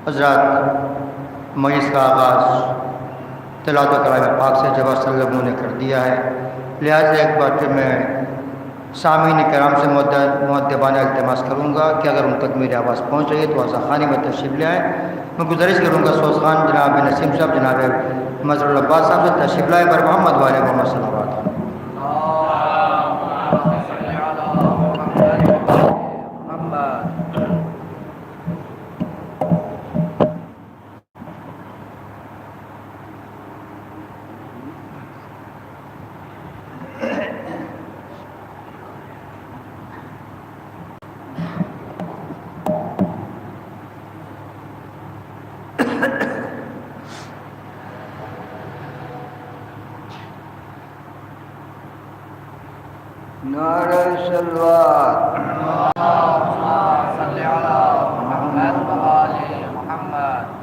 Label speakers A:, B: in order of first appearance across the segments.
A: حضرات مجلس کا آغاز تلاوت کلام پاک سے جب صلی اللہ نے کر دیا ہے، لہٰذا ایک بار پھر میں سامعین کرام سے مؤدبانہ التماس کروں گا کہ اگر ان تک میری آواز پہنچ رہی ہے تو آزا خانی میں تشریف لے آئیں۔ میں گزارش کروں گا سوز خان جناب نسیم صاحب، جناب مظہر العباس صاحب سے تشریف لائے بر محمد والے محمد صلی اللہ علیہ وسلم۔
B: نعرہ صلوات صلی علی محمد و آل محمد۔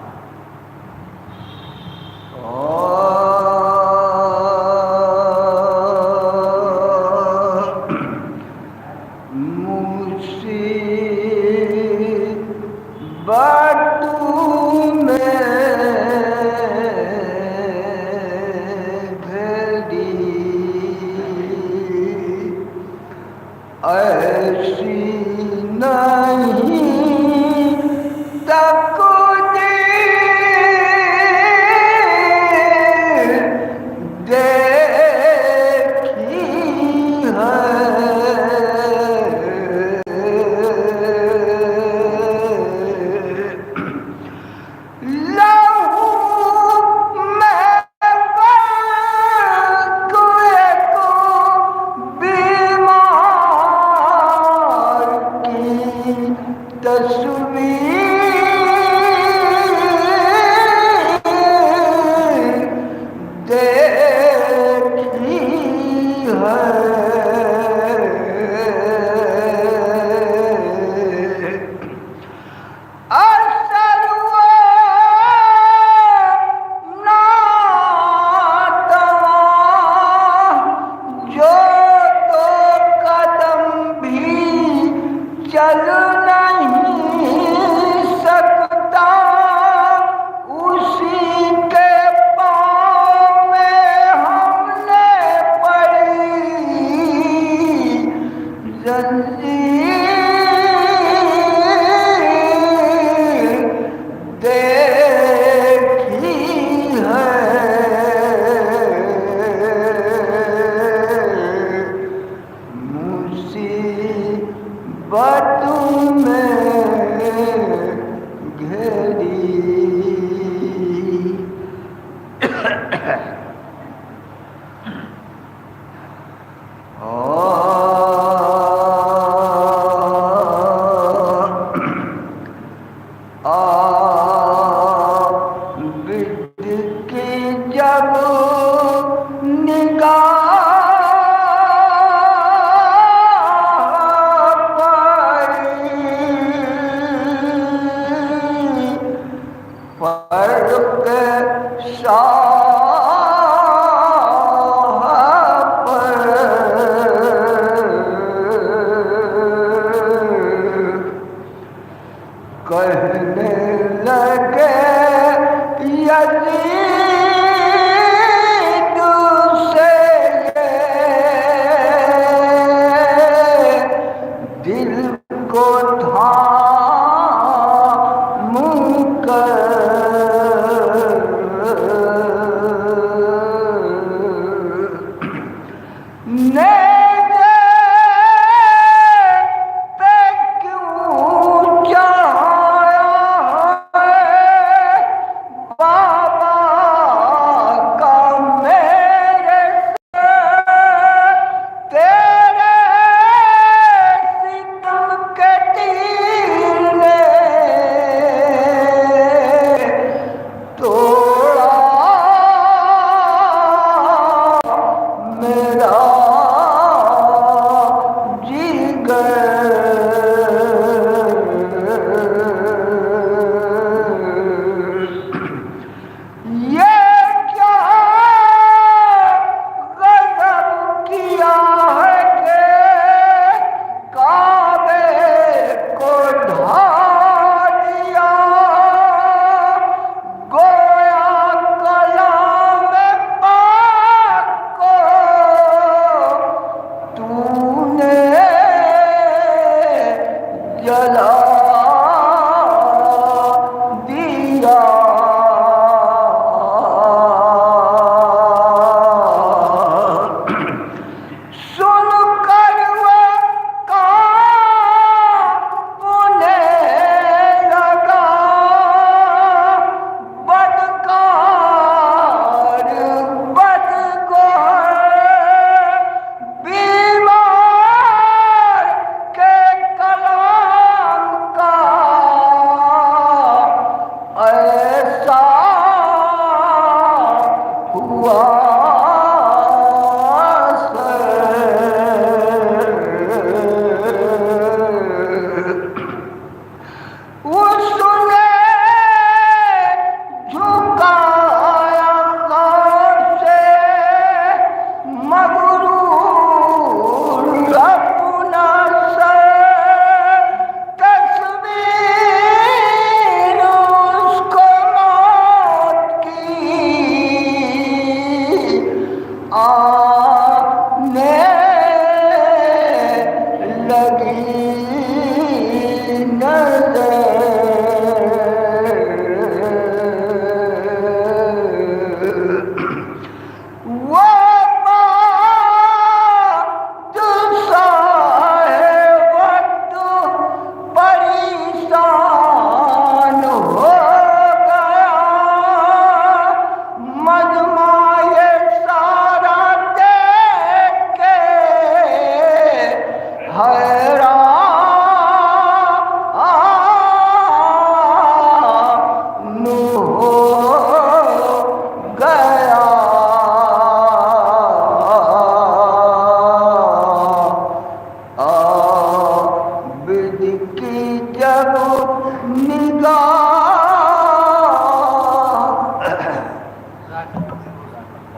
C: مجمع یہ سارا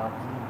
C: گئے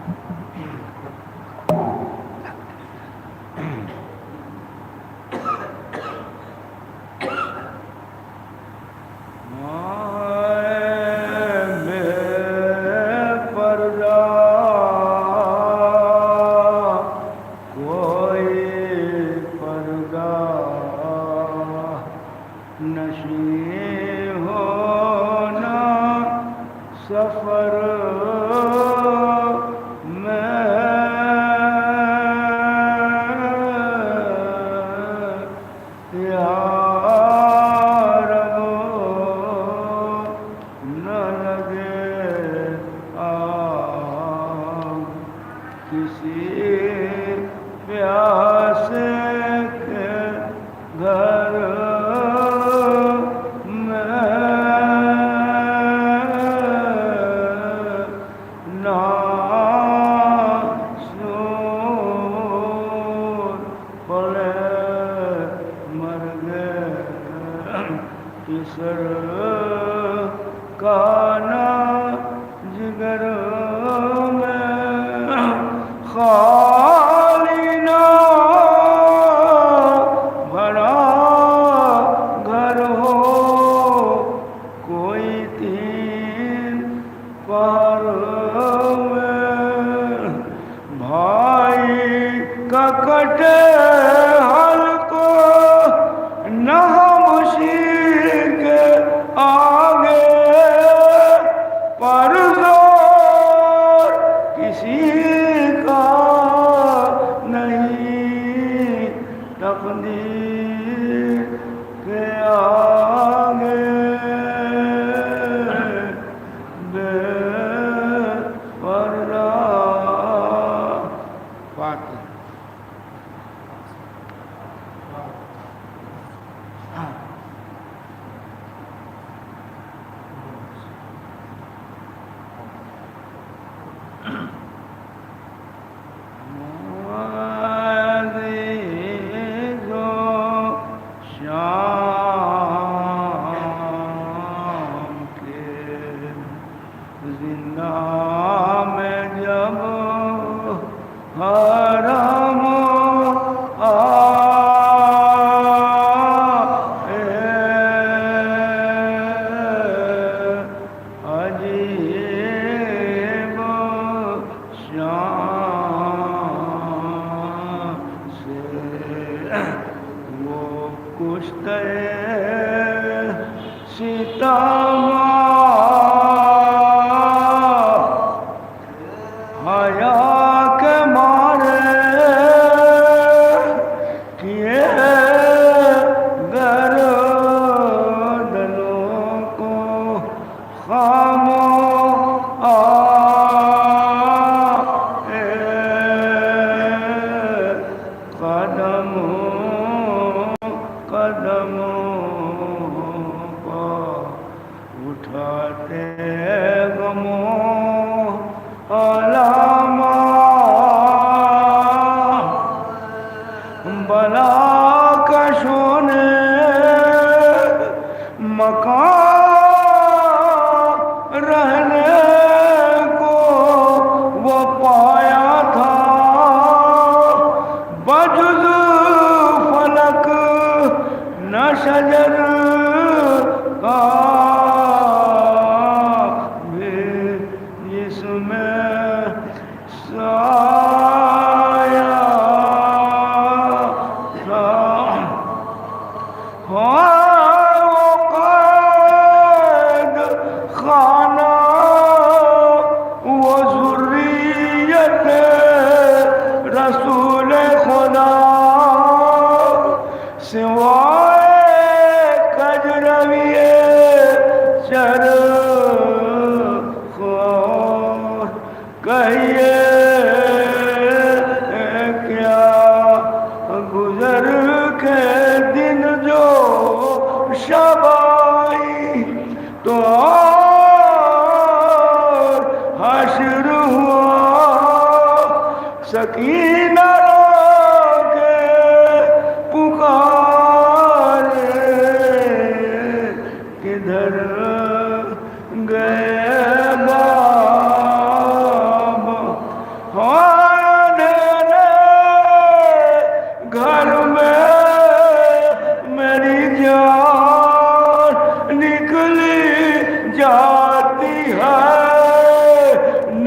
C: باب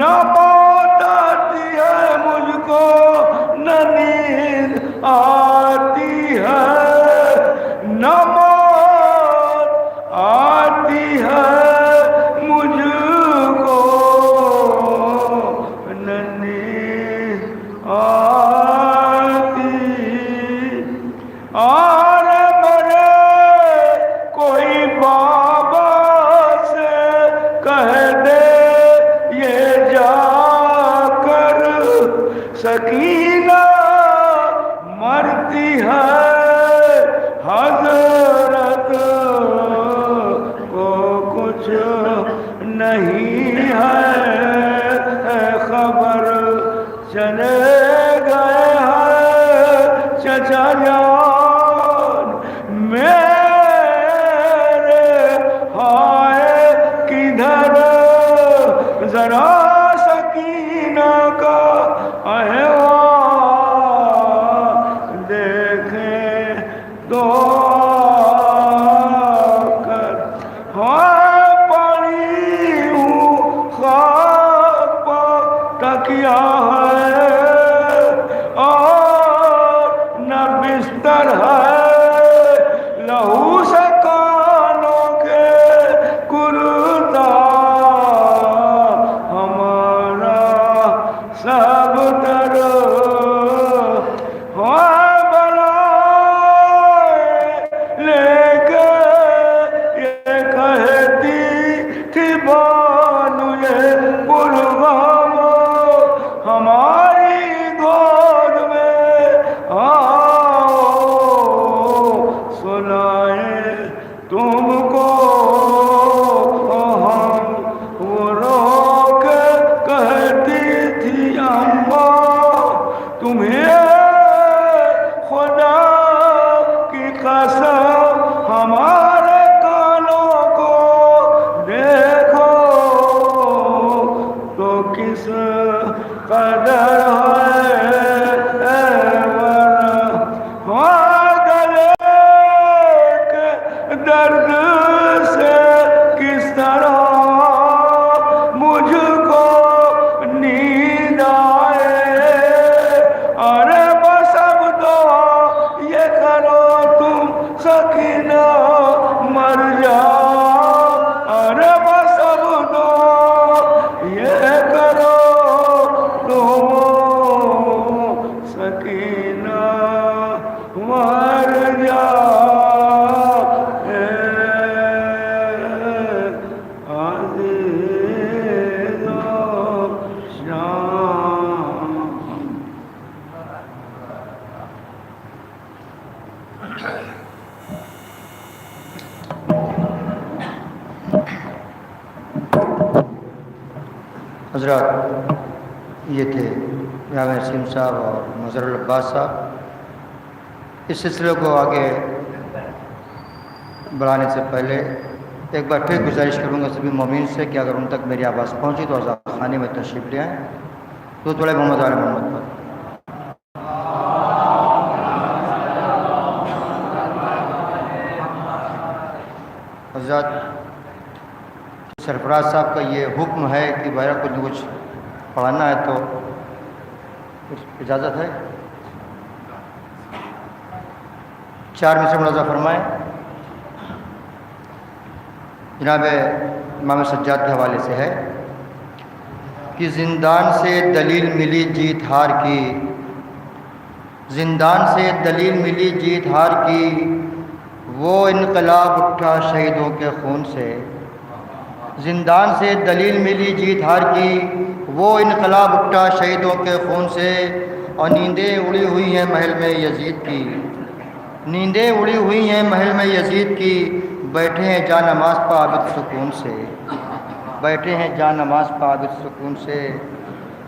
C: نہ موت آتی ہے مجھ کو نہ نیند آتی ہے نہ موت آتی ہے مجھ کو نہ نیند آتی اور مرے کوئی بابا سے کہہ دے یہ جا کر سکینہ مرتی ہے حضرت کو کچھ نہیں ہے خبر چلے گئے ہیں چچا جان میرے ہائے کدھر ذرا سکینہ کا احوال دیکھیں تو کر پڑی ہوں خواب پر تکیا ہے اور نہ بستر ہے لہو سے کانوں کے کرتا ہمارا سب تر لے کے یہ کہتی تھی بانو یہ پرغم ہماری گود میں آؤ سنائے تم کو ہم وہ رو کے کہتی تھی اماں تمہیں خدا کی قسم ہمارے کانوں کو دیکھو تو کس قدر ہے گلے کے درد سے کس طرح مجھ کو نیند آئے ارے بس اب تو یہ کرو تم سکینہ مر جاؤ ارے بس اب تو یہ کرو تم سکینہ مر جاؤ عزیز و شان
A: حضرات یہ تھے جامع نسیم صاحب اور مظہر العباس صاحب. اس سلسلے کو آگے بڑھانے سے پہلے ایک بار پھر گزارش کروں گا سبھی مومنین سے کہ اگر ان تک میری آواز پہنچی تو عزا خانے میں تشریف لے آئیں. تو تھوڑے محمد علی محمد پر حضرات سرفراز صاحب کا یہ حکم ہے کہ بہرہ کچھ پڑھانا ہے تو کچھ اجازت ہے. 4 میں سے ملاحظہ فرمائیں. جناب امام سجاد کے حوالے سے ہے کہ زندان سے دلیل ملی جیت ہار کی زندان سے دلیل ملی جیت ہار کی وہ انقلاب اٹھا شہیدوں کے خون سے زندان سے دلیل ملی جیت ہار کی وہ انقلاب اٹھا شہیدوں کے خون سے اور نیندیں اڑی ہوئی ہیں محل میں یزید کی نیندیں اڑی ہوئی ہیں محل میں یزید کی بیٹھے ہیں جا نماز پا عابد سکون سے بیٹھے ہیں جا نماز پا عابد سکون سے.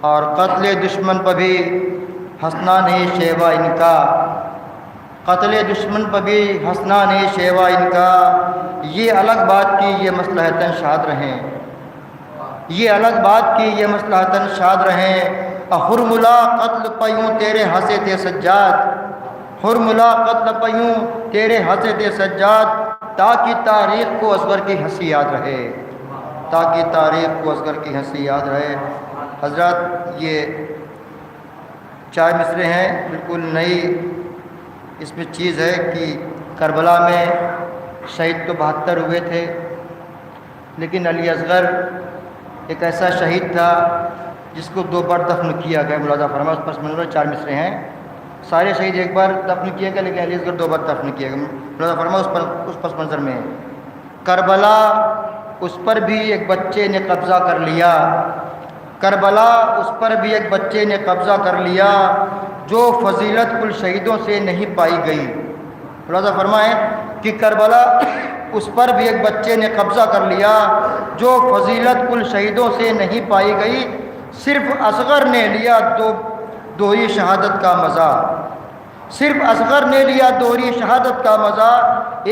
A: اور قتل دشمن پر بھی ہنسنا نہیں شیوا ان کا قتل دشمن پر بھی ہنسنا نہیں شیوا ان کا. یہ الگ بات کی یہ مصلحتاً شاد رہیں یہ الگ بات کی یہ مصلحتاً شاد رہیں. حرملا قتل پیوں تیرے ہنسے تھے سجاد حرملا قتل پیوں تیرے ہنسے تھے سجاد تاکہ تاریخ کو اصغر کی ہنسی یاد رہے تاکہ تاریخ کو اصغر کی ہنسی یاد رہے. حضرات یہ 4 مصرے ہیں، بالکل نئی اس میں چیز ہے کہ کربلا میں شہید تو 72 ہوئے تھے، لیکن علی اصغر ایک ایسا شہید تھا جس کو 2 بار دفن کیا گیا۔ ملاحظہ فرما اس پس منظر 4 مصرے ہیں، سارے شہید ایک بار دفن کیا گیا لیکن علی اصغر 2 بار دفن کیا گیا۔ ملاحظہ فرما اس پس منظر میں ہے کربلا، اس پر بھی ایک بچے نے قبضہ کر لیا، کربلا اس پر بھی ایک بچے نے قبضہ کر لیا جو فضیلت کل شہیدوں سے نہیں پائی گئی۔ ملاحظہ فرمائیں کہ کربلا اس پر بھی ایک بچے نے قبضہ کر لیا جو فضیلت کل شہیدوں سے نہیں پائی گئی، صرف اصغر نے لیا دوہری شہادت کا مزہ، صرف اصغر نے لیا دوہری شہادت کا مزہ۔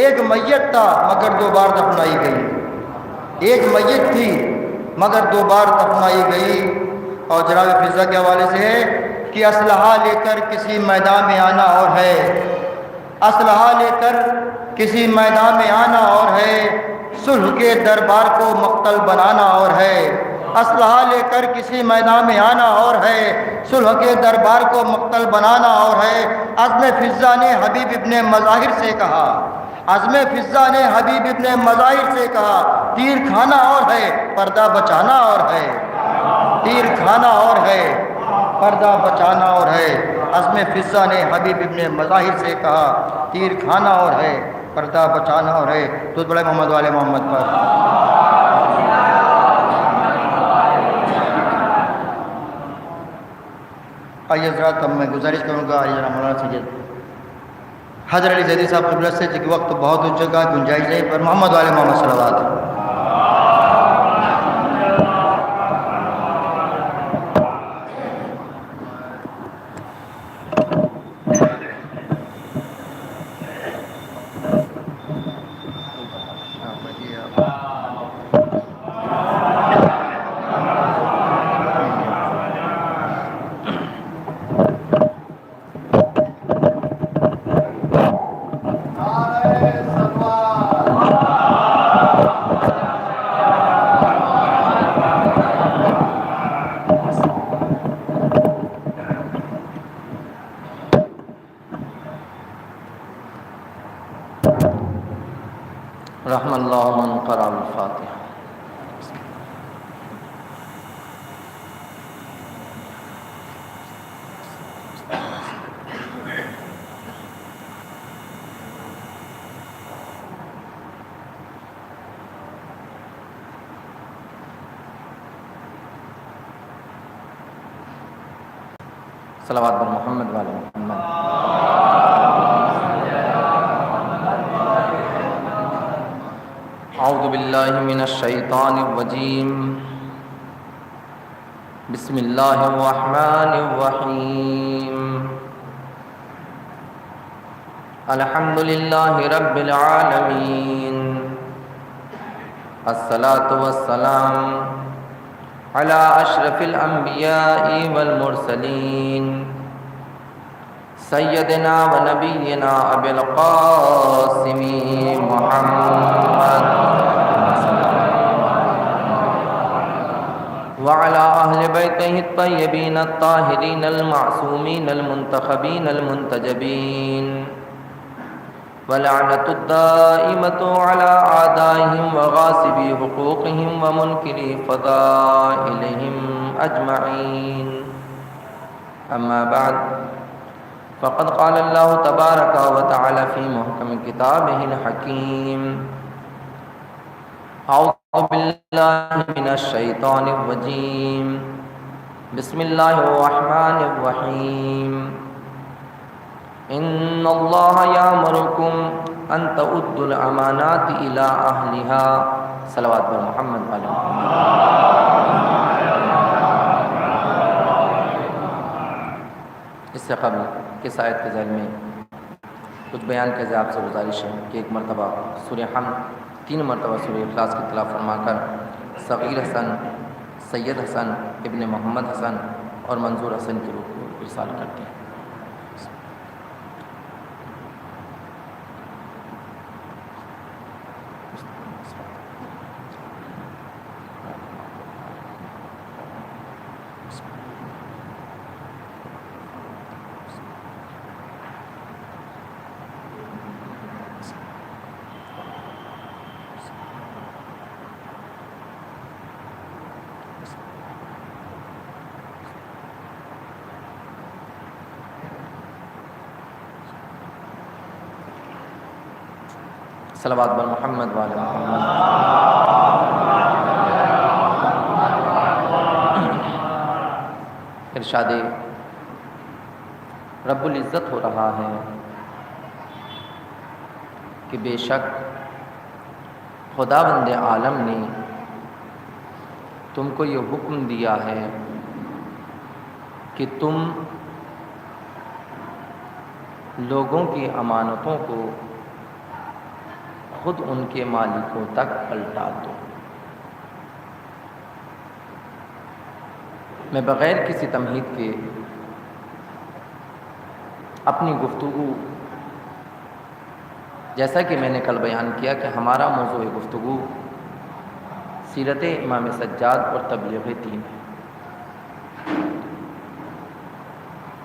A: ایک میت تھا مگر 2 بار دفنائی گئی، ایک میت تھی مگر 2 بار دفنائی گئی۔ اور جناب فضا کے حوالے سے ہے کہ اسلحہ لے کر کسی میدان میں آنا اور ہے، اسلحہ لے کر کسی میدان میں آنا اور ہے، صلح کے دربار کو مقتل بنانا اور ہے، اسلحہ لے کر کسی میدان میں آنا اور ہے، صلح کے دربار کو مقتل بنانا اور ہے۔ عزم فضا نے حبیب ابن مظاہر سے کہا، عزم فضا نے حبیب ابن مظاہر سے کہا، تیر کھانا اور ہے پردہ بچانا اور ہے، تیر کھانا اور ہے پردہ بچانا اور ہے۔ عزم فضا نے حبیب ابن مظاہر سے کہا، تیر کھانا اور ہے پردہ بچانا اور ہے۔ تو بڑے محمد والے محمد پر آئیے حضرات، اب میں گزارش کروں گا جناب مولانا سید حیدر علی زیدی صاحب قبلہ سے، کہ وقت بہت ہو چکا، گنجائش نہیں، پر محمد والے محمد صلوات۔
B: رحم اللہ من قرأ الفاتحہ۔ صلوات بر محمد والے محمد۔ اعوذ باللہ من الشیطان الرجیم، بسم اللہ الرحمن الرحیم، الحمد للہ رب العالمین، الصلاة والسلام علی اشرف الانبیاء والمرسلین، سیدنا و نبینا ابی القاسم محمد وعلى أهل بيته الطيبين الطاهرين المعصومين المنتخبين المنتجبين، ولعنة الدائمة على أعدائهم وغاصبي حقوقهم ومنكري فضائلهم أجمعين. أما بعد، فقد قال الله تبارك وتعالى في محكم كتابه الحكيم: أعوذ بالله من الشيطان الرجيم، بسم الله الرحمن الرحيم، إن الله يأمركم أن تؤدوا الأمانات إلى أهلها. صلوات بر محمد وعلى محمد. اس سے قبل کس آیت کے ذیل میں کچھ بیان کے آپ سے گزارش ہے کہ ایک مرتبہ سورہ حمد 3 مرتبہ سورہ اخلاص کی تلاوت فرما کر صغیر حسن، سید حسن ابن محمد حسن اور منظور حسن کی روح کو ارسال کرتے ہیں. صلوات بر محمد وعلی محمد۔ ارشاد رب العزت ہو رہا ہے کہ بے شک خداوند عالم نے تم کو یہ حکم دیا ہے کہ تم لوگوں کی امانتوں کو خود ان کے مالکوں تک پلٹا دو۔ میں بغیر کسی تمہید کے اپنی گفتگو، جیسا کہ میں نے کل بیان کیا کہ ہمارا موضوع گفتگو سیرت امام سجاد اور تبلیغ دین ہے۔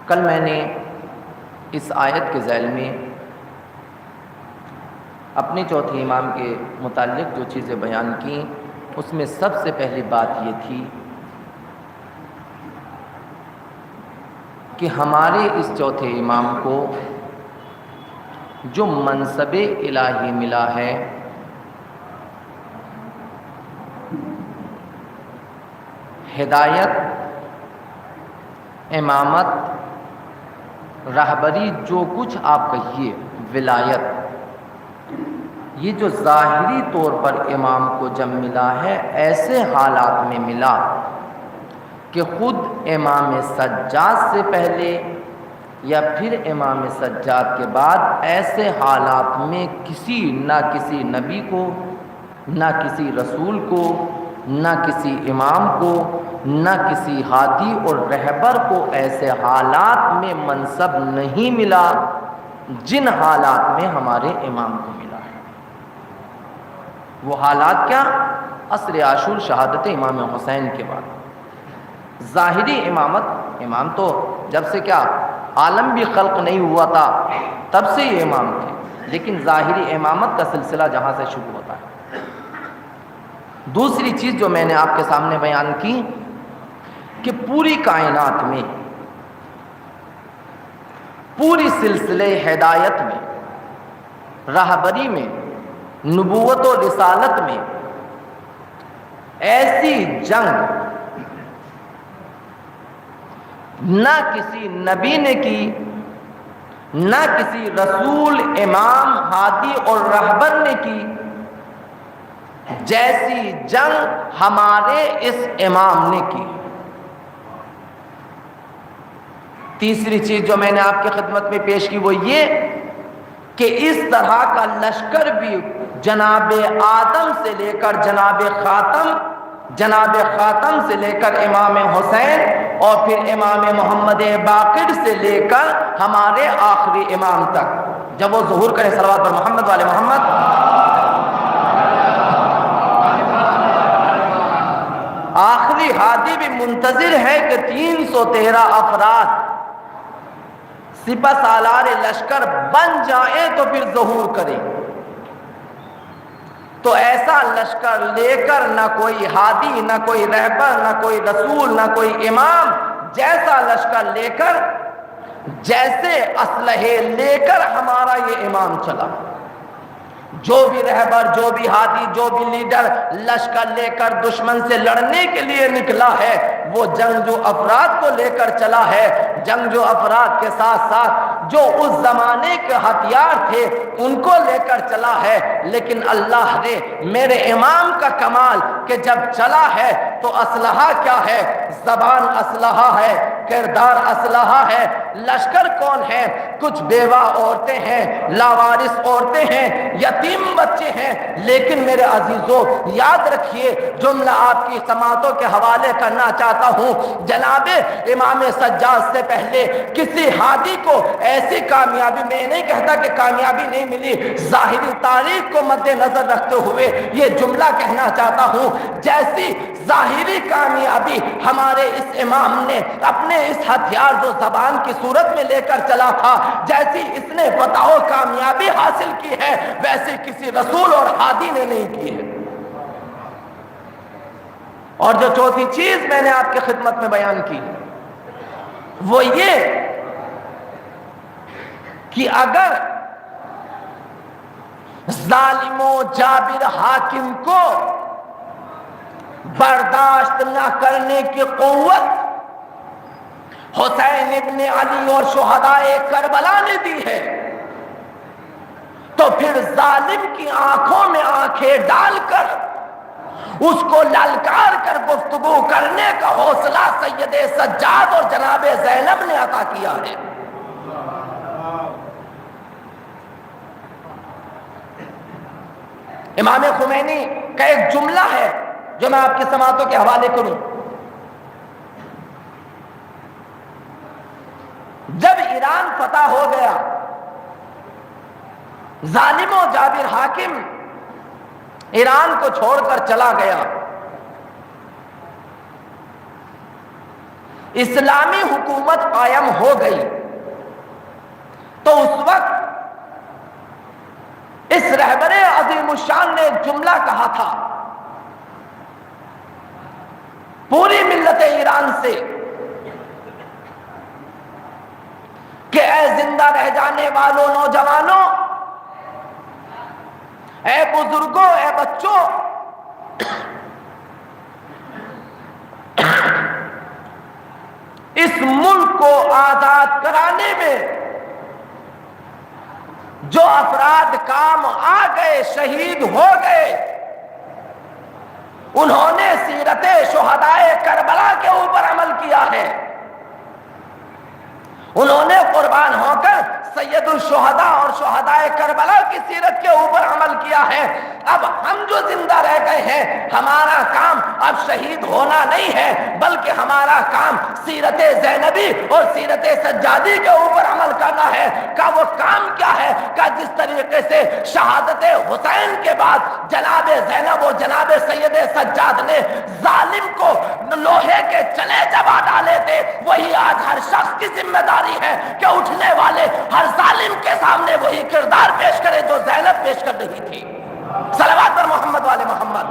B: کل میں نے اس آیت کے ذیل میں اپنے چوتھے امام کے متعلق جو چیزیں بیان کیں، اس میں سب سے پہلی بات یہ تھی کہ ہمارے اس چوتھے امام کو جو منصب الہی ملا ہے ہدایت، امامت، رہبری، جو کچھ آپ کہیے، ولایت، یہ جو ظاہری طور پر امام کو جب ملا ہے ایسے حالات میں ملا کہ خود امام سجاد سے پہلے یا پھر امام سجاد کے بعد ایسے حالات میں نہ کسی نبی کو، نہ کسی رسول کو، نہ کسی امام کو، نہ کسی ہادی اور رہبر کو ایسے حالات میں منصب نہیں ملا جن حالات میں ہمارے امام کو ملا ہے۔ وہ حالات کیا؟ عصر عاشور، شہادت امام حسین کے بعد ظاہری امامت، امام تو جب سے کیا عالم بھی خلق نہیں ہوا تھا تب سے یہ امام تھے، لیکن ظاہری امامت کا سلسلہ جہاں سے شروع ہوتا ہے۔ دوسری چیز جو میں نے آپ کے سامنے بیان کی کہ پوری کائنات میں، پوری سلسلے ہدایت میں، رہبری میں، نبوت و رسالت میں ایسی جنگ نہ کسی نبی نے کی، نہ کسی رسول، امام، ہادی اور رہبر نے کی جیسی جنگ ہمارے اس امام نے کی۔ تیسری چیز جو میں نے آپ کی خدمت میں پیش کی وہ یہ کہ اس طرح کا لشکر بھی جناب آدم سے لے کر جناب خاتم سے لے کر امام حسین اور پھر امام محمد باقر سے لے کر ہمارے آخری امام تک جب وہ ظہور کرے، صلوات پر محمد والے محمد، آخری ہادی بھی منتظر ہے کہ 313 افراد سپہ سالار لشکر بن جائیں تو پھر ظہور کریں۔ تو ایسا لشکر لے کر نہ کوئی ہادی، نہ کوئی رہبر، نہ کوئی رسول، نہ کوئی امام، جیسا لشکر لے کر، جیسے اسلحے لے کر ہمارا یہ امام چلا، جو بھی رہبر، جو بھی ہادی، جو بھی لیڈر لشکر لے کر دشمن سے لڑنے کے لیے نکلا ہے، وہ جنگجو افراد کو لے کر چلا ہے، جنگجو افراد کے ساتھ ساتھ جو اس زمانے کے ہتھیار تھے ان کو لے کر چلا ہے۔ لیکن اللہ نے میرے امام کا کمال کہ جب چلا ہے تو اسلحہ کیا ہے؟ زبان اسلحہ ہے، کردار اسلحہ ہے۔ لشکر کون ہے؟ کچھ بیوہ عورتیں ہیں، لاوارث عورتیں ہیں، یتیم بچے ہیں، لیکن میرے عزیزوں یاد رکھیے جملہ آپ کی سماعتوں کے حوالے کرنا چاہتا ہوں، جناب امام سجاد سے پہلے کسی ہادی کو ایسی کامیابی، میں نہیں کہتا کہ کامیابی نہیں ملی، ظاہری تاریخ کو مد نظر رکھتے ہوئے یہ جملہ کہنا چاہتا ہوں، جیسی ظاہری کامیابی ہمارے اس امام نے اپنے اس ہتھیار جو زبان کی صورت میں لے کر چلا تھا، جیسی اس نے فتح و کامیابی حاصل کی ہے ویسے کسی رسول اور ہادی نے نہیں کی ہے۔ اور جو چوتھی چیز میں نے آپ کی خدمت میں بیان کی وہ یہ کہ اگر ظالم و جابر حاکم کو برداشت نہ کرنے کی قوت حسین ابن علی اور شہدائے کربلا نے دی ہے، تو پھر ظالم کی آنکھوں میں آنکھیں ڈال کر اس کو للکار کر گفتگو کرنے کا حوصلہ سید سجاد اور جناب زینب نے عطا کیا ہے۔ امام خمینی کا ایک جملہ ہے جو میں آپ کی سماعتوں کے حوالے کروں۔ جب ایران فتح ہو گیا، ظالم و جابر حاکم ایران کو چھوڑ کر چلا گیا، اسلامی حکومت قائم ہو گئی، تو اس وقت اس رہبر عظیم الشان نے ایک جملہ کہا تھا پوری ملت ایران سے کہ اے زندہ رہ جانے والوں نوجوانوں، اے بزرگوں، اے بچوں، اس ملک کو آزاد کرانے میں جو افراد کام آ گئے، شہید ہو گئے، انہوں نے سیرت شہدائے کربلا کے اوپر عمل کیا ہے، انہوں نے قربان ہو کر سید الشہداء اور شہدائے کربلا کی سیرت کے اوپر عمل کیا ہے۔ اب ہم جو زندہ رہ گئے ہیں، ہمارا کام اب شہید ہونا نہیں ہے، بلکہ ہمارا کام سیرت زینبی اور سیرت سجادی کے اوپر عمل کرنا ہے۔ کہ وہ کام کیا ہے؟ کہ جس طریقے سے شہادت حسین کے بعد جناب زینب اور جناب سید سجاد نے ظالم کو لوہے کے چلے چبا ڈالے تھے، وہی آج ہر شخص کی ذمہ داری ہے کہ اٹھنے والے ہر ظالم کے سامنے وہی کردار پیش کرے جو زینب پیش کر رہی تھی۔ صلوات پر محمد والے محمد۔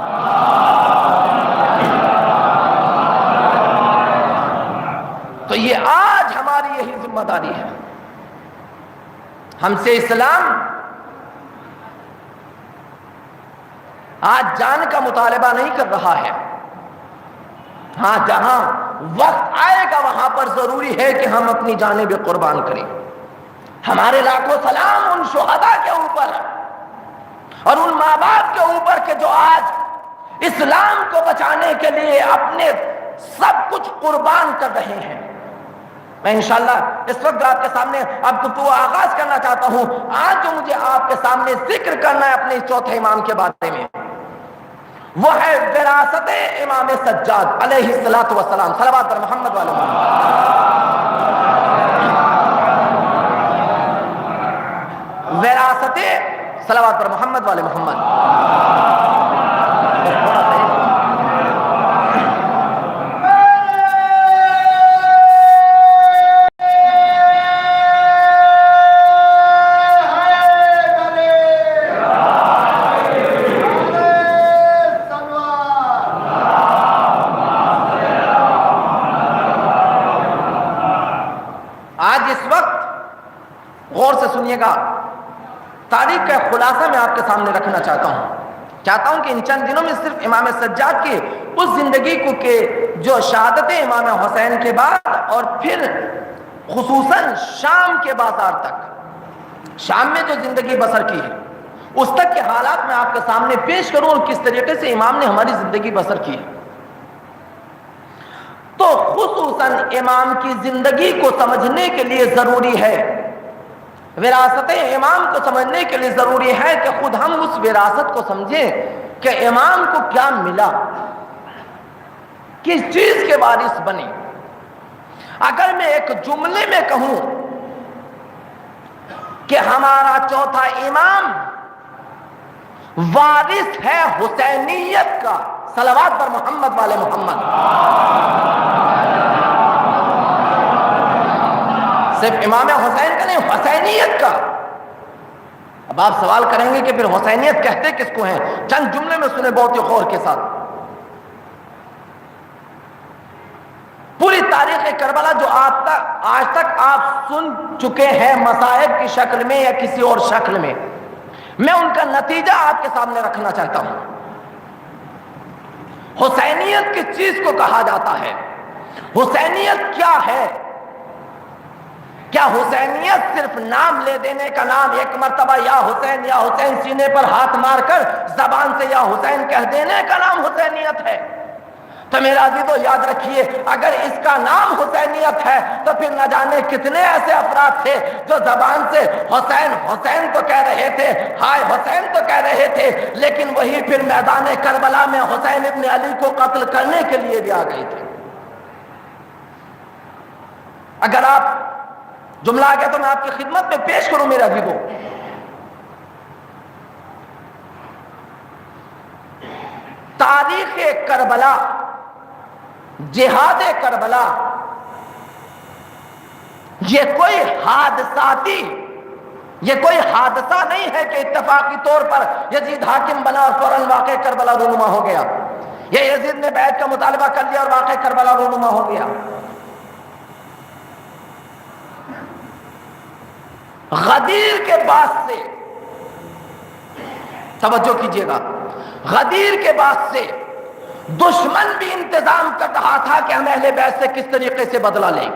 B: تو یہ آج ہماری یہی ذمہ داری ہے، ہم سے اسلام آج جان کا مطالبہ نہیں کر رہا ہے۔ ہاں، جہاں وقت آئے گا وہاں پر ضروری ہے کہ ہم اپنی جانیں بھی قربان کریں۔ ہمارے لاکھوں سلام ان شہداء کے اوپر اور ان ماں باپ کے اوپر کہ جو آج اسلام کو بچانے کے لیے اپنے سب کچھ قربان کر رہے ہیں۔ میں انشاءاللہ اس وقت آپ کے سامنے اب گفتگو آغاز کرنا چاہتا ہوں۔ آج جو مجھے آپ کے سامنے ذکر کرنا ہے اپنے چوتھے امام کے بارے میں، وہ ہے وراثت امام سجاد علیہ الصلوۃ والسلام۔ صلوات پر محمد والے وراثت، صلوات پر محمد والے محمد۔ آج اس وقت غور سے سنیے گا، تاریخ کا خلاصہ میں آپ کے سامنے رکھنا چاہتا ہوں کہ ان چند دنوں میں صرف امام سجاد کی اس زندگی کو کہ جو شہادت امام حسین کے بعد اور پھر خصوصاً شام کے بازار تک، شام میں جو زندگی بسر کی ہے اس تک کے حالات میں آپ کے سامنے پیش کروں اور کس طریقے سے امام نے ہماری زندگی بسر کی ہے۔ تو خصوصاً امام کی زندگی کو سمجھنے کے لیے ضروری ہے، وراثت امام کو سمجھنے کے لیے ضروری ہے کہ خود ہم اس وراثت کو سمجھیں کہ امام کو کیا ملا، کس چیز کے وارث بنے۔ اگر میں ایک جملے میں کہوں کہ ہمارا چوتھا امام وارث ہے حسینیت کا، صلوات پر محمد والے محمد، صرف امام حسین کا نہیں، حسینیت کا۔ اب آپ سوال کریں گے کہ پھر حسینیت کہتے کس کو ہیں؟ چند جملے میں سنیں بہت ہی غور کے ساتھ۔ پوری تاریخ کربلا جو آج تک آپ سن چکے ہیں مصائب کی شکل میں یا کسی اور شکل میں، میں ان کا نتیجہ آپ کے سامنے رکھنا چاہتا ہوں۔ حسینیت کس چیز کو کہا جاتا ہے؟ حسینیت کیا ہے؟ کیا حسینیت صرف نام لے دینے کا نام، ایک مرتبہ یا حسین سینے پر ہاتھ مار کر زبان سے یا حسین کہہ دینے کا نام حسینیت ہے؟ تو میرا عزیزو یاد رکھیے، اگر اس کا نام حسینیت ہے تو پھر نہ جانے کتنے ایسے افراد تھے جو زبان سے حسین حسین تو کہہ رہے تھے، ہائے حسین تو کہہ رہے تھے، لیکن وہی پھر میدان کربلا میں حسین ابن علی کو قتل کرنے کے لیے بھی آ گئے تھے۔ اگر آپ جملہ آ گیا تو میں آپ کی خدمت میں پیش کروں میرے عزیزو۔ تاریخ کربلا، جہاد کربلا، یہ کوئی حادثہ نہیں ہے کہ اتفاقی طور پر یزید حاکم بنا اور فوراً واقع کربلا رونما ہو گیا، یا یزید نے بیعت کا مطالبہ کر لیا اور واقع کربلا رونما ہو گیا۔ غدیر کے بعد سے، توجہ کیجئے گا، غدیر کے بعد سے دشمن بھی انتظام کر رہا تھا کہ ہم اہل بیت سے کس طریقے سے بدلہ لیں،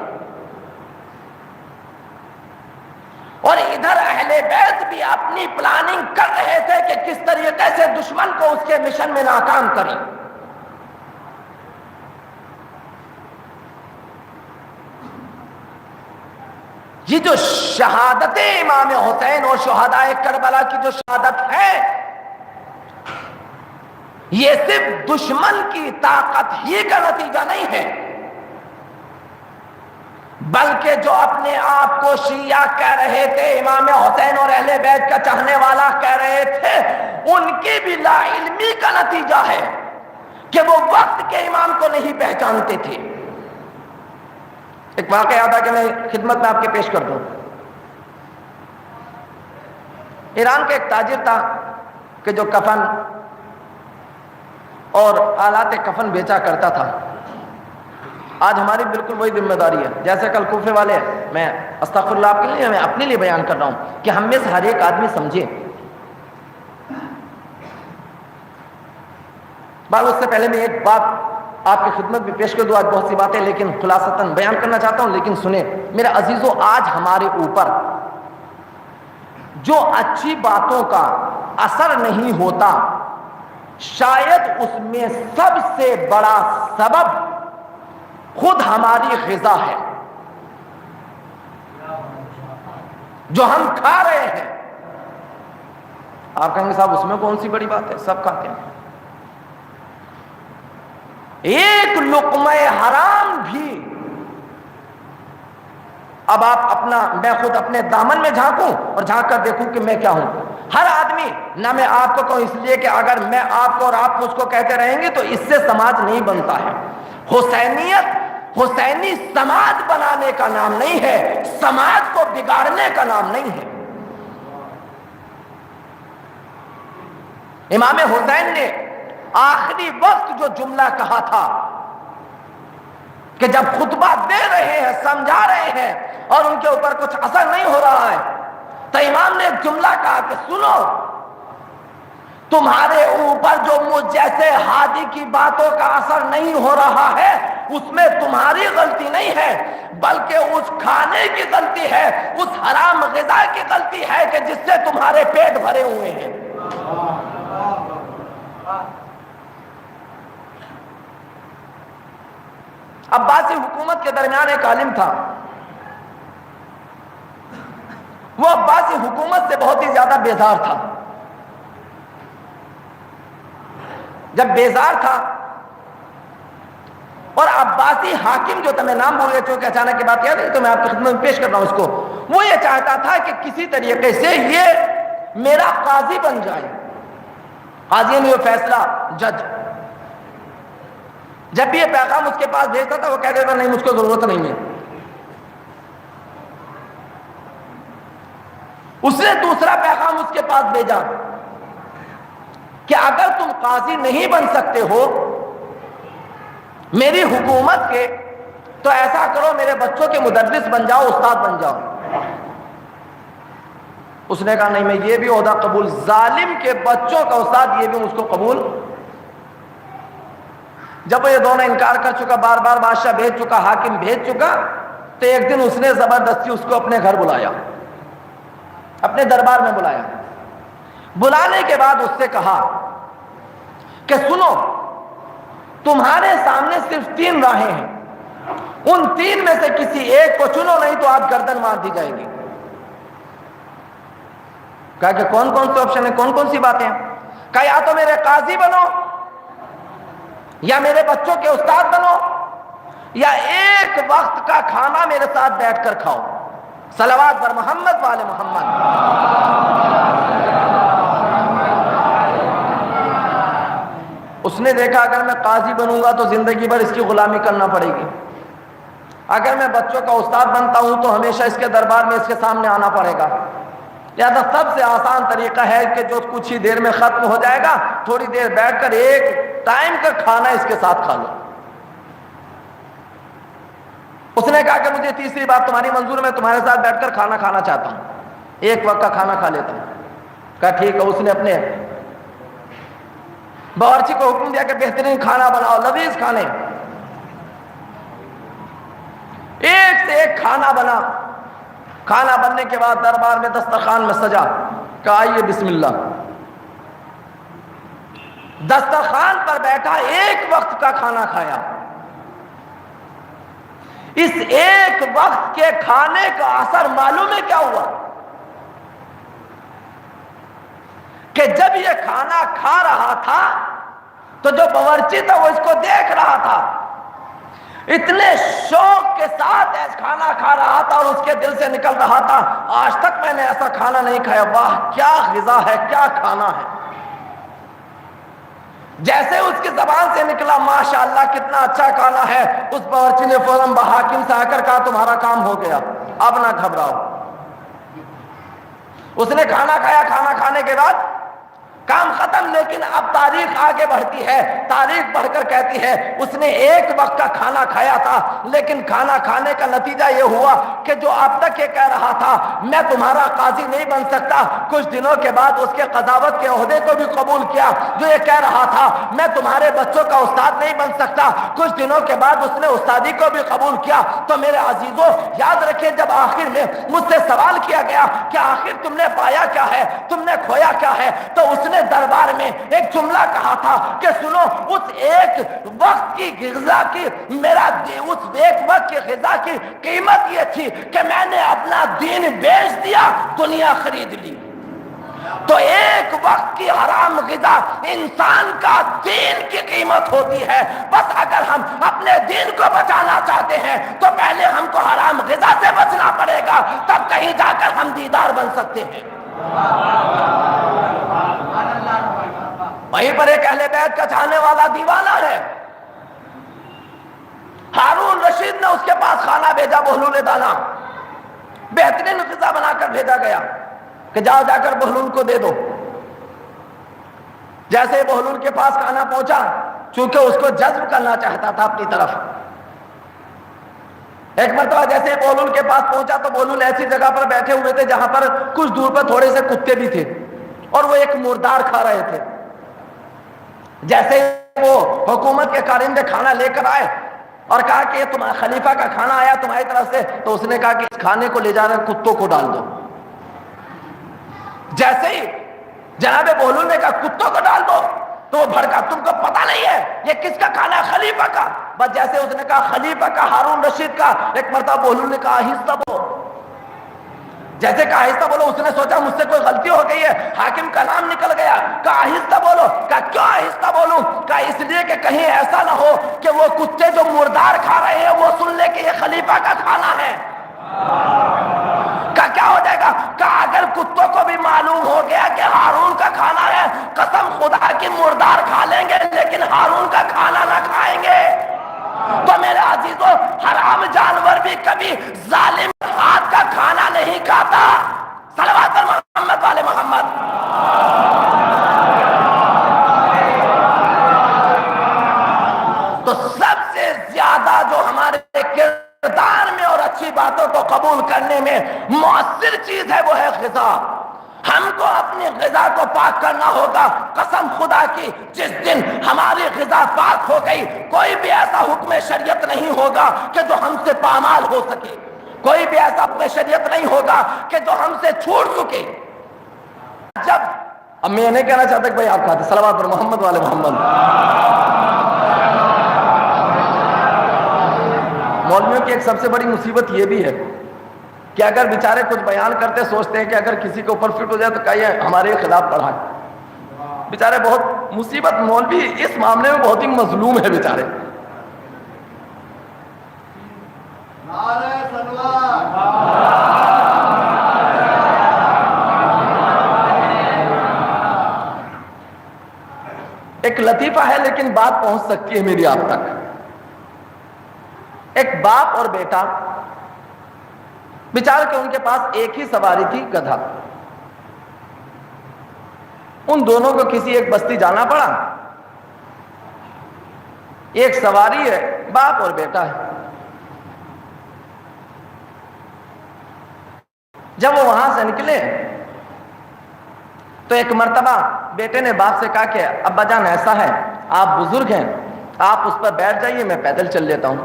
B: اور ادھر اہل بیت بھی اپنی پلاننگ کر رہے تھے کہ کس طریقے سے دشمن کو اس کے مشن میں ناکام کریں۔ یہ جو شہادت امام حسین اور شہدائے کربلا کی جو شہادت ہے، یہ صرف دشمن کی طاقت ہی کا نتیجہ نہیں ہے، بلکہ جو اپنے آپ کو شیعہ کہہ رہے تھے، امام حسین اور اہل بیت کا چاہنے والا کہہ رہے تھے، ان کی بھی لا علمی کا نتیجہ ہے کہ وہ وقت کے امام کو نہیں پہچانتے تھے۔ ایک واقعہ یاد آ کہ میں خدمت میں آپ کے پیش کر دوں۔ ایران کا ایک تاجر تھا کہ جو کفن اور آلات کفن بیچا کرتا تھا۔ آج ہماری بالکل وہی ذمہ داری ہے، جیسے کل کوفے والے، میں استغفر اللہ آپ کے لیے، میں اپنے لیے بیان کر رہا ہوں کہ ہم میں سے ہر ایک آدمی سمجھے۔ بات اس سے پہلے میں ایک بات آپ کی خدمت بھی پیش کر دوں، آج بہت سی باتیں لیکن خلاصتاً بیان کرنا چاہتا ہوں، لیکن سنیں میرے عزیزو، آج ہمارے اوپر جو اچھی باتوں کا اثر نہیں ہوتا، شاید اس میں سب سے بڑا سبب خود ہماری غذا ہے جو ہم کھا رہے ہیں۔ آپ کہیں گے صاحب اس میں کون سی بڑی بات ہے، سب کھاتے ہیں۔ ایک لقمہ حرام بھی، اب آپ اپنا، میں خود اپنے دامن میں جھانکوں اور جھانک کر دیکھوں کہ میں کیا ہوں۔ ہر آدمی، نہ میں آپ کو کہوں اس لیے کہ اگر میں آپ کو اور آپ مجھ کو کہتے رہیں گے تو اس سے سماج نہیں بنتا ہے۔ حسینی سماج بنانے کا نام نہیں ہے، سماج کو بگاڑنے کا نام نہیں ہے۔ امام حسین نے آخری وقت جو جملہ کہا تھا کہ جب خطبہ دے رہے ہیں، سمجھا رہے ہیں اور ان کے اوپر کچھ اثر نہیں ہو رہا ہے، تو امام نے ایک جملہ کہا کہ سنو، تمہارے اوپر جو مجھ جیسے ہادی کی باتوں کا اثر نہیں ہو رہا ہے، اس میں تمہاری غلطی نہیں ہے، بلکہ اس کھانے کی غلطی ہے، اس حرام غذا کی غلطی ہے کہ جس سے تمہارے پیٹ بھرے ہوئے ہیں۔ عباسی حکومت کے درمیان ایک عالم تھا، وہ عباسی حکومت سے بہت ہی زیادہ بیزار تھا۔ جب بیزار تھا اور عباسی حاکم جو تھا، میں نام بھول گیا چونکہ اچانک کی بات یاد ہے تو میں آپ کی خدمت میں پیش کر رہا ہوں اس کو، وہ یہ چاہتا تھا کہ کسی طریقے سے یہ میرا قاضی بن جائے، قاضی نے یہ فیصلہ، جج جب بھی یہ پیغام اس کے پاس بھیجتا تھا وہ کہہ دیتا نہیں مجھ کو ضرورت نہیں ہے۔ اس نے دوسرا پیغام اس کے پاس بھیجا کہ اگر تم قاضی نہیں بن سکتے ہو میری حکومت کے، تو ایسا کرو میرے بچوں کے مدرس بن جاؤ، استاد بن جاؤ۔ اس نے کہا نہیں میں یہ بھی عہدہ قبول، ظالم کے بچوں کا استاد یہ بھی مجھ کو قبول۔ جب وہ یہ دونوں انکار کر چکا، بار بار بادشاہ بھیج چکا، حاکم بھیج چکا، تو ایک دن اس نے زبردستی اس کو اپنے گھر بلایا، اپنے دربار میں بلایا۔ بلانے کے بعد اس سے کہا کہ سنو، تمہارے سامنے صرف 3 راہیں ہیں، ان 3 میں سے کسی ایک کو چنو، نہیں تو آپ گردن مار دی جائے گی۔ کہا کہ کون کون سے آپشن ہیں، کون کون سی باتیں ہیں؟ کہا یا تو میرے قاضی بنو، یا میرے بچوں کے استاد بنو، یا ایک وقت کا کھانا میرے ساتھ بیٹھ کر کھاؤ۔ صلوات بر محمد وآل محمد۔ اس نے دیکھا اگر میں قاضی بنوں گا تو زندگی بھر اس کی غلامی کرنا پڑے گی، اگر میں بچوں کا استاد بنتا ہوں تو ہمیشہ اس کے دربار میں اس کے سامنے آنا پڑے گا، لہذا سب سے آسان طریقہ ہے کہ جو کچھ ہی دیر میں ختم ہو جائے گا، تھوڑی دیر بیٹھ کر ایک ٹائم کا کھانا اس کے ساتھ کھا لو۔ اس نے کہا کہ مجھے تیسری بات تمہاری منظور، میں تمہارے ساتھ بیٹھ کر کھانا کھانا چاہتا ہوں، ایک وقت کا کھانا کھا لیتا ہوں۔ کہا ٹھیک ہے۔ اس نے اپنے باورچی کو حکم دیا کہ بہترین کھانا بناؤ، لذیذ کھانے، ایک سے ایک کھانا بنا۔ کھانا بننے کے بعد دربار میں دسترخوان میں سجا، کہا آئیے بسم اللہ۔ دسترخوان پر بیٹھا، ایک وقت کا کھانا کھایا۔ اس ایک وقت کے کھانے کا اثر معلوم ہے کیا ہوا؟ کہ جب یہ کھانا کھا رہا تھا تو جو باورچی تھا وہ اس کو دیکھ رہا تھا، اتنے شوق کے ساتھ کھانا کھا رہا تھا اور اس کے دل سے نکل رہا تھا آج تک میں نے ایسا کھانا نہیں کھایا، واہ کیا غذا ہے، کیا کھانا ہے۔ جیسے اس کی زبان سے نکلا ماشاءاللہ کتنا اچھا کھانا ہے، اس باورچی نے فوراً حاکم سے آ کر کہا تمہارا کام ہو گیا، اب نہ گھبراؤ۔ اس نے کھانا کھایا، کھانا کھانے کے بعد کام ختم، لیکن اب تاریخ آگے بڑھتی ہے، تاریخ بڑھ کر کہتی ہے اس نے ایک وقت کا کھانا کھایا تھا، لیکن کھانا کھانے کا نتیجہ یہ ہوا کہ جو اب تک یہ کہہ رہا تھا میں تمہارا قاضی نہیں بن سکتا، کچھ دنوں کے بعد اس کے قضاوت کے عہدے کو بھی قبول کیا۔ جو یہ کہہ رہا تھا میں تمہارے بچوں کا استاد نہیں بن سکتا، کچھ دنوں کے بعد اس نے استادی کو بھی قبول کیا۔ تو میرے عزیزوں یاد رکھیں، جب آخر میں مجھ سے سوال کیا گیا کہ آخر تم نے پایا کیا ہے، تم نے کھویا کیا ہے، تو اس نے دربار میں ایک جملہ کہا تھا کہ سنو، اس ایک وقت کی غذا کی اس ایک وقت کی غذا کی قیمت یہ تھی کہ میں نے اپنا دین بیچ دیا، دنیا خرید لی۔ تو ایک وقت کی حرام غذا انسان کا دین کی قیمت ہوتی ہے۔ بس اگر ہم اپنے دین کو بچانا چاہتے ہیں تو پہلے ہم کو حرام غذا سے بچنا پڑے گا، تب کہیں جا کر ہم دیدار بن سکتے ہیں۔ وہیں پر ایک اہل بیت کا چاہنے والا دیوانہ ہے، ہارون رشید نے اس کے پاس کھانا بھیجا، بہلول دانا، بہترین غذا بنا کر بھیجا گیا کہ جاؤ جا کر بہلول کو دے دو۔ جیسے بہلول کے پاس کھانا پہنچا، چونکہ اس کو جذب کرنا چاہتا تھا اپنی طرف، ایک مرتبہ جیسے بہلول کے پاس پہنچا تو بہلول ایسی جگہ پر بیٹھے ہوئے تھے جہاں پر کچھ دور پر تھوڑے سے کتے بھی تھے اور وہ ایک مردار کھا رہے تھے۔ جیسے وہ حکومت کے کارندے کھانا لے کر آئے اور کہا کہ یہ تمہارا خلیفہ کا کھانا آیا تمہاری طرف سے، تو اس نے کہا کہ اس کھانے کو لے جانا کتوں کو ڈال دو۔ جیسے ہی جناب بہلول نے کہا کتوں کو ڈال دو تو وہ بھڑکا، تم کو پتہ نہیں ہے یہ کس کا کھانا ہے؟ خلیفہ کا۔ بس جیسے اس نے کہا خلیفہ کا، ہارون رشید کا، ایک مرتبہ بہلول نے کہا آہستہ بولو۔ جیسے کہا آہستہ بولو، اس نے سوچا مجھ سے کوئی غلطی ہو گئی ہے، حاکم کا نام نکل گیا، کہا آہستہ بولو۔ کہا کیوں آہستہ بولوں؟ کہا اس لیے کہ کہیں ایسا نہ ہو کہ وہ کتے جو مردار کھا رہے ہیں وہ سن لے کہ یہ خلیفہ کا کھانا ہے۔ کہا کیا ہو جائے گا؟ کہا اگر کتوں کو بھی معلوم ہو گیا کہ ہارون کا کھانا ہے، قسم خدا کی مردار کھا لیں گے لیکن ہارون کا کھانا نہ کھائیں گے۔ تو میرے عزیزوں، حرام جانور بھی کبھی ظالم ہاتھ کا کھانا نہیں کھاتا۔ صلوات پر محمد والے محمد۔ تو سب سے زیادہ جو ہمارے کردار میں اور اچھی باتوں کو قبول کرنے میں مؤثر چیز ہے وہ ہے غذا۔ ہم کو اپنی غذا کو پاک کرنا ہوگا. قسم خدا کی جس دن ہماری غذا پاک ہو گئی کوئی بھی ایسا حکم شریعت نہیں ہوگا کہ جو ہم سے پامال ہو سکے, کوئی بھی ایسا حکم شریعت نہیں ہوگا کہ جو ہم سے چھوٹ چکے. جب اب میں نہیں کہنا چاہتا کہ بھائی آپ کھاتے, صلوات پر محمد والے محمد. مولویوں کی ایک سب سے بڑی مصیبت یہ بھی ہے کہ اگر بیچارے کچھ بیان کرتے سوچتے ہیں کہ اگر کسی کے اوپر فٹ ہو جائے تو کہیے ہمارے خلاف پڑھا ہے. بیچارے بہت مصیبت, مولوی اس معاملے میں بہت ہی مظلوم ہے بیچارے. ایک لطیفہ ہے لیکن بات پہنچ سکتی ہے میری آپ تک. ایک باپ اور بیٹا بیچارے کہ ان کے پاس ایک ہی سواری تھی, گدھا. ان دونوں کو کسی ایک بستی جانا پڑا. ایک سواری ہے, باپ اور بیٹا ہے. جب وہ وہاں سے نکلے تو ایک مرتبہ بیٹے نے باپ سے کہا کہ ابا جان ایسا ہے, آپ بزرگ ہیں, آپ اس پر بیٹھ جائیے, میں پیدل چل لیتا ہوں.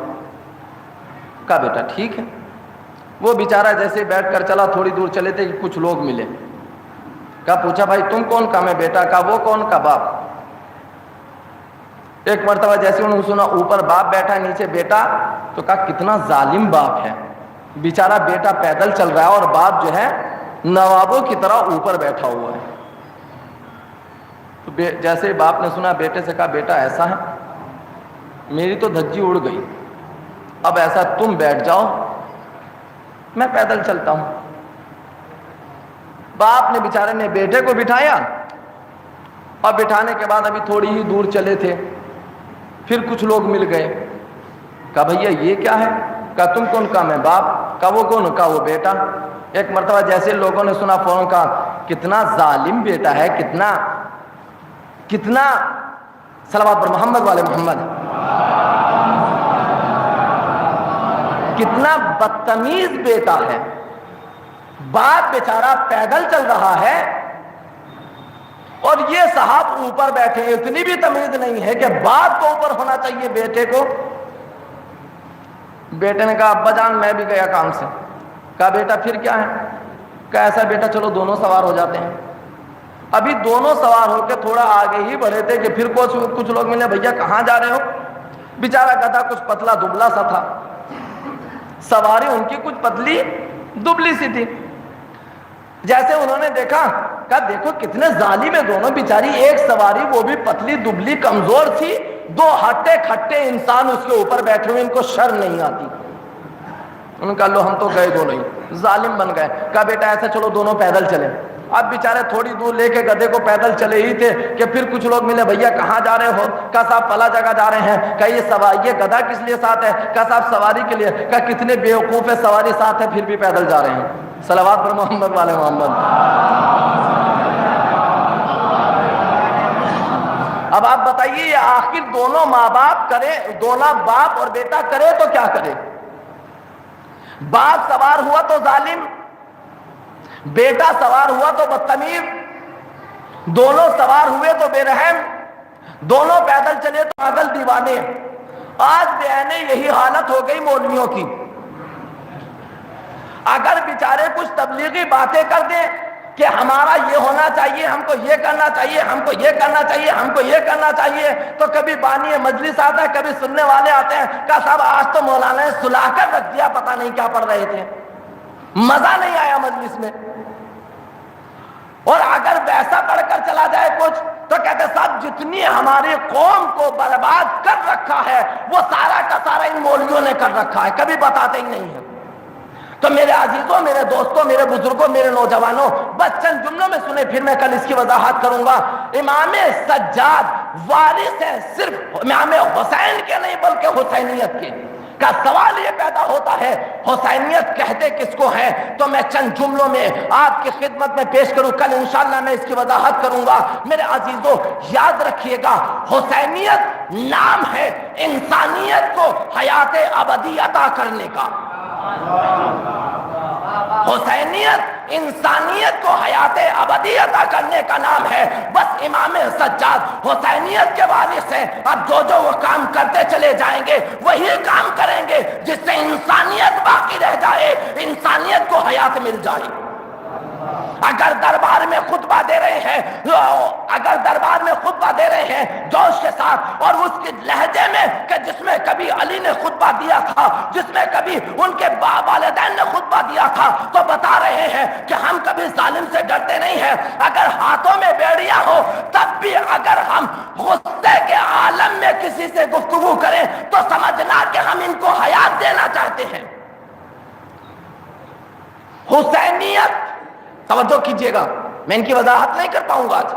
B: کہا بیٹا ٹھیک ہے. وہ بیچارہ جیسے بیٹھ کر چلا, تھوڑی دور چلے تھے کہ کچھ لوگ ملے. کہا پوچھا بھائی تم کون؟ کا میں بیٹا. کہا وہ کون؟ کا باپ. ایک مرتبہ جیسے انہوں نے سنا اوپر باپ بیٹھا ہے نیچے بیٹا, تو کہا کتنا ظالم باپ ہے, بیچارہ بیٹا پیدل چل رہا ہے اور باپ جو ہے نوابوں کی طرح اوپر بیٹھا ہوا ہے. تو جیسے باپ نے سنا بیٹے سے کہا بیٹا ایسا ہے, میری تو دھجی اڑ گئی, اب ایسا تم بیٹھ جاؤ میں پیدل چلتا ہوں. باپ نے بیچارے نے بیٹے کو بٹھایا اور بٹھانے کے بعد ابھی تھوڑی ہی دور چلے تھے, پھر کچھ لوگ مل گئے. کہا بھیا یہ کیا ہے؟ کہا تم کون؟ کہا میں باپ. کہا وہ کون؟ کہا وہ بیٹا. ایک مرتبہ جیسے لوگوں نے سنا فوراً کہا کتنا ظالم بیٹا ہے, کتنا کتنا صلوات پر محمد والے محمد, کتنا بدتمیز بیٹا ہے. باپ بیچارہ پیدل چل رہا ہے اور یہ صاحب اوپر بیٹھے ہیں. اتنی بھی تمیز نہیں ہے کہ باپ کو اوپر ہونا چاہیے بیٹے کو. بیٹے نے کہا ابا جان میں بھی گیا کام سے. کہا بیٹا پھر کیا ہے؟ کہا ایسا بیٹا چلو دونوں سوار ہو جاتے ہیں. ابھی دونوں سوار ہو کے تھوڑا آگے ہی بڑھے تھے کہ پھر کچھ لوگ ملے. بھیا کہاں جا رہے ہو؟ بیچارہ گدھا کچھ پتلا دبلا سا تھا, سواری ان کی کچھ پتلی دبلی سی تھی. جیسے انہوں نے دیکھا کہا دیکھو کتنے ظالم ہیں دونوں, بیچاری ایک سواری وہ بھی پتلی دبلی کمزور تھی, دو ہٹے کھٹے انسان اس کے اوپر بیٹھے ہوئے, ان کو شرم نہیں آتی. انہوں نے کہا لو ہم تو گئے دونوں ہی, ظالم بن گئے. کہا بیٹا ایسا چلو دونوں پیدل چلیں. اب بیچارے تھوڑی دور لے کے گدھے کو پیدل چلے ہی تھے کہ پھر کچھ لوگ ملے. بھیا کہاں جا رہے ہو؟ کہا صاحب فلاں جگہ جا رہے ہیں. کہا یہ گدھا کس لیے ساتھ ہے؟ کہا صاحب سواری کے لیے. کہا کتنے بیوقوف ہے, سواری ساتھ ہے پھر بھی پیدل جا رہے ہیں. صلوات پر محمد والے محمد. اب آپ بتائیے یہ آخر دونوں ماں باپ کرے, دونوں باپ اور بیٹا کرے تو کیا کرے؟ باپ سوار ہوا تو ظالم, بیٹا سوار ہوا تو بدتمیز, دونوں سوار ہوئے تو بے رحم, دونوں پیدل چلے تو پاگل دیوانے. آج بیانے یہی حالت ہو گئی مولویوں کی. اگر بیچارے کچھ تبلیغی باتیں کر دیں کہ ہمارا یہ ہونا چاہیے, ہم کو یہ کرنا چاہیے, ہم کو یہ کرنا چاہیے, ہم کو یہ کرنا چاہیے, تو کبھی بانی مجلس آتا ہے, کبھی سننے والے آتے ہیں. کہا صاحب آج تو مولانا نے سلا کر رکھ دیا, پتہ نہیں کیا پڑھ رہے تھے, مزہ نہیں آیا مجلس میں. اور اگر ویسا پڑھ کر چلا جائے کچھ تو کہتے صاحب جتنی ہماری قوم کو برباد کر رکھا ہے وہ سارا کا سارا ان مولویوں نے کر رکھا ہے, کبھی بتاتے ہی نہیں ہیں. تو میرے عزیزوں, میرے دوستوں, میرے بزرگوں, میرے نوجوانوں, بس چند جملوں میں سنیں, پھر میں کل اس کی وضاحت کروں گا. امام سجاد وارث ہیں صرف امام حسین کے نہیں بلکہ حسینیت کے. کا سوال یہ پیدا ہوتا ہے حسینیت کہتے کس کو ہے؟ تو میں چند جملوں میں آپ کی خدمت میں پیش کروں, کل انشاءاللہ میں اس کی وضاحت کروں گا. میرے عزیزوں یاد رکھیے گا, حسینیت نام ہے انسانیت کو حیات ابدی عطا کرنے کا. حسینیت انسانیت کو حیات ابدی عطا کرنے کا نام ہے. بس امام سجاد حسینیت کے وارث ہیں. اب جو وہ کام کرتے چلے جائیں گے وہی کام کریں گے جس سے انسانیت باقی رہ جائے, انسانیت کو حیات مل جائے. اگر دربار میں خطبہ دے رہے ہیں جوش کے ساتھ اور اس کے لہجے میں کہ جس میں کبھی علی نے خطبہ دیا تھا, جس میں کبھی ان کے والدین نے خطبہ دیا تھا, تو بتا رہے ہیں کہ ہم کبھی ظالم سے ڈرتے نہیں ہیں. اگر ہاتھوں میں بیڑیاں ہو تب بھی اگر ہم غصے کے عالم میں کسی سے گفتگو کریں تو سمجھنا کہ ہم ان کو حیات دینا چاہتے ہیں. حسینیت, توجہ کیجئے گا, میں ان کی وضاحت نہیں کر پاؤں گا آج.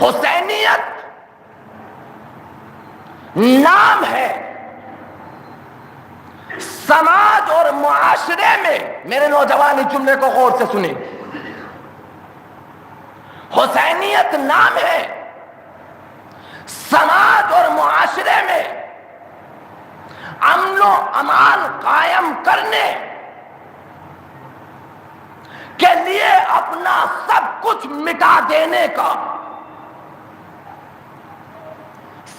B: حسینیت نام ہے. سماج اور معاشرے میں, میرے نوجوان اس جملے کو غور سے سنیں, حسینیت نام ہے. سماج اور معاشرے میں امن و امان قائم کرنے کے لیے اپنا سب کچھ مٹا دینے کا.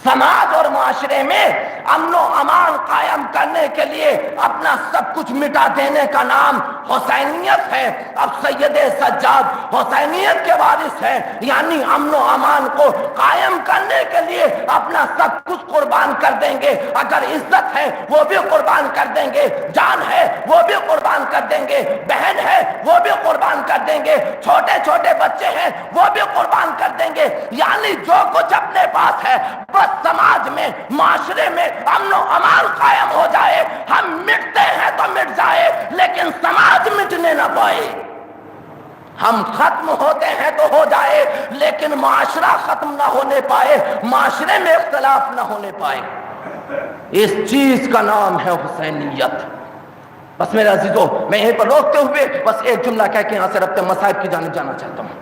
B: سماج اور معاشرے میں امن و امان قائم کرنے کے لیے اپنا سب کچھ مٹا دینے کا نام حسینیت ہے. اب سید سجاد حسینیت کے وارث ہیں, یعنی امن و امان کو قائم کرنے کے لیے اپنا سب کچھ قربان کر دیں گے. اگر عزت ہے وہ بھی قربان کر دیں گے, جان ہے وہ بھی قربان کر دیں گے, بہن ہے وہ بھی قربان کر دیں گے, چھوٹے چھوٹے بچے ہیں وہ بھی قربان کر دیں گے. یعنی جو کچھ اپنے پاس ہے بس سماج میں, معاشرے میں امن و امان قائم ہو جائے. ہم مٹتے ہیں تو مٹ جائے لیکن سماج مٹنے نہ پائے. ہم ختم ہوتے ہیں تو ہو جائے لیکن معاشرہ ختم نہ ہونے پائے, معاشرے میں اختلاف نہ ہونے پائے. اس چیز کا نام ہے حسینیت. بس میرے عزیزو, میں یہیں پر روکتے ہوئے بس ایک جملہ کہہ کے یہاں سے ربط مصائب کی جانب جانا چاہتا ہوں.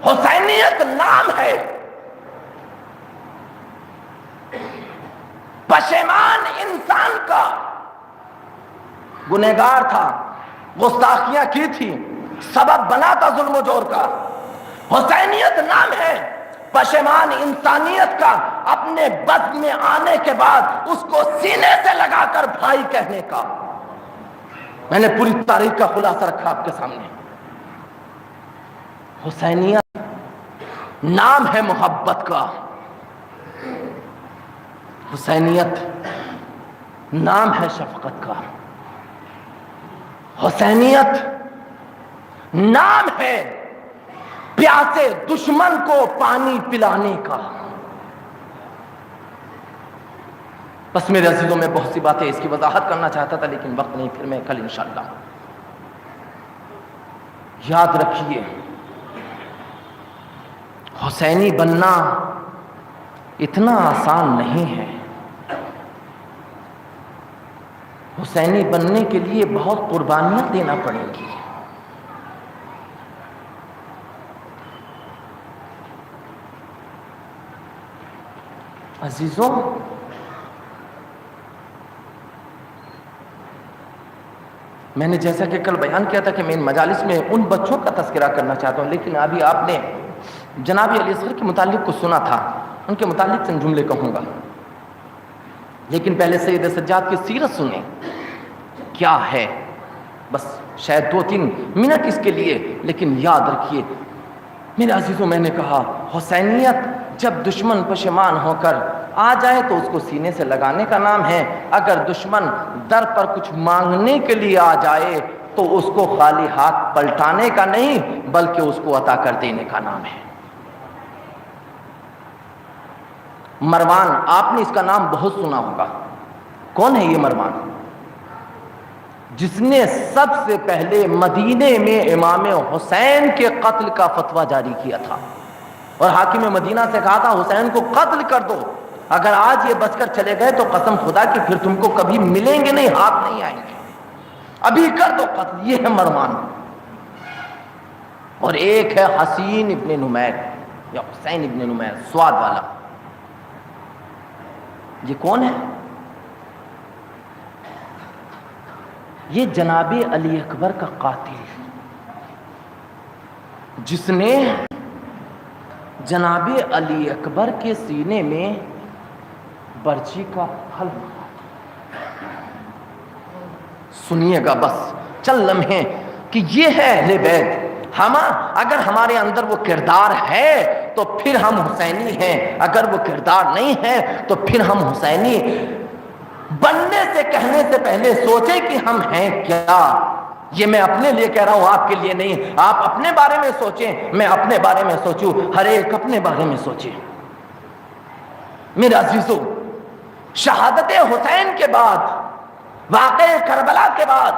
B: حسینیت نام ہے. پشیمان انسان کا, گنہگار تھا, گستاخیاں کی تھی, سبب بنا تھا ظلم و جور کا. حسینیت نام ہے پشیمان انسانیت کا, اپنے بد میں آنے کے بعد اس کو سینے سے لگا کر بھائی کہنے کا. میں نے پوری تاریخ کا خلاصہ رکھا آپ کے سامنے. حسینیت نام ہے محبت کا. حسینیت نام ہے شفقت کا. حسینیت نام ہے پیاسے دشمن کو پانی پلانے کا. بس میرے عزیزوں, میں بہت سی باتیں اس کی وضاحت کرنا چاہتا تھا لیکن وقت نہیں, پھر میں کل انشاءاللہ. یاد رکھیے, حسینی بننا اتنا آسان نہیں ہے. حسینی بننے کے لیے بہت قربانیاں دینا پڑیں گی. عزیزوں, میں نے جیسا کہ کل بیان کیا تھا کہ میں ان مجالس میں ان بچوں کا تذکرہ کرنا چاہتا ہوں, لیکن ابھی آپ نے جناب علی اصغر کے متعلق کچھ سنا تھا, ان کے متعلق چند جملے کہوں گا. لیکن پہلے سید سجاد کی سیرت سنیں کیا ہے. بس شاید 2-3 منٹ اس کے لیے, لیکن یاد رکھیے میرے عزیزوں, میں نے کہا حسینیت جب دشمن پشیمان ہو کر آ جائے تو اس کو سینے سے لگانے کا نام ہے. اگر دشمن در پر کچھ مانگنے کے لیے آ جائے تو اس کو خالی ہاتھ پلٹانے کا نہیں بلکہ اس کو عطا کر دینے کا نام ہے. مروان, آپ نے اس کا نام بہت سنا ہوگا. کون ہے یہ مروان؟ جس نے سب سے پہلے مدینے میں امام حسین کے قتل کا فتویٰ جاری کیا تھا اور حاکم مدینہ سے کہا تھا حسین کو قتل کر دو, اگر آج یہ بچ کر چلے گئے تو قسم خدا کہ پھر تم کو کبھی ملیں گے نہیں, ہاتھ نہیں آئیں گے, ابھی کر دو قتل. یہ ہے مروان. اور ایک ہے حسین ابن نمیر یا حسین ابن نمیر, سواد والا. یہ کون ہے؟ یہ جناب علی اکبر کا قاتل جس نے جناب علی اکبر کے سینے میں برچی کا پھل مارا. سنیے گا بس چند لمحے کہ یہ ہے اہل بیت. ہم اگر ہمارے اندر وہ کردار ہے تو پھر ہم حسینی ہیں, اگر وہ کردار نہیں ہے تو پھر ہم حسینی بننے سے کہنے سے پہلے سوچیں کہ ہم ہیں کیا. یہ میں اپنے لیے کہہ رہا ہوں, آپ کے لیے نہیں. آپ اپنے بارے میں سوچیں, میں اپنے بارے میں سوچوں, ہر ایک اپنے بارے میں سوچیں. میرے عزیزو, شہادت حسین کے بعد, واقعہ کربلا کے بعد,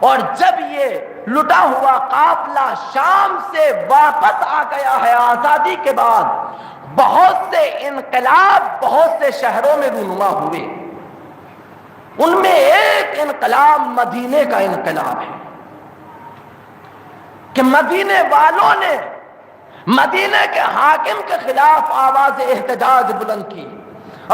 B: اور جب یہ لٹا ہوا قافلہ شام سے واپس آ گیا ہے آزادی کے بعد, بہت سے انقلاب بہت سے شہروں میں رونما ہوئے. ان میں ایک انقلاب مدینے کا انقلاب ہے کہ مدینے والوں نے مدینے کے حاکم کے خلاف آواز احتجاج بلند کی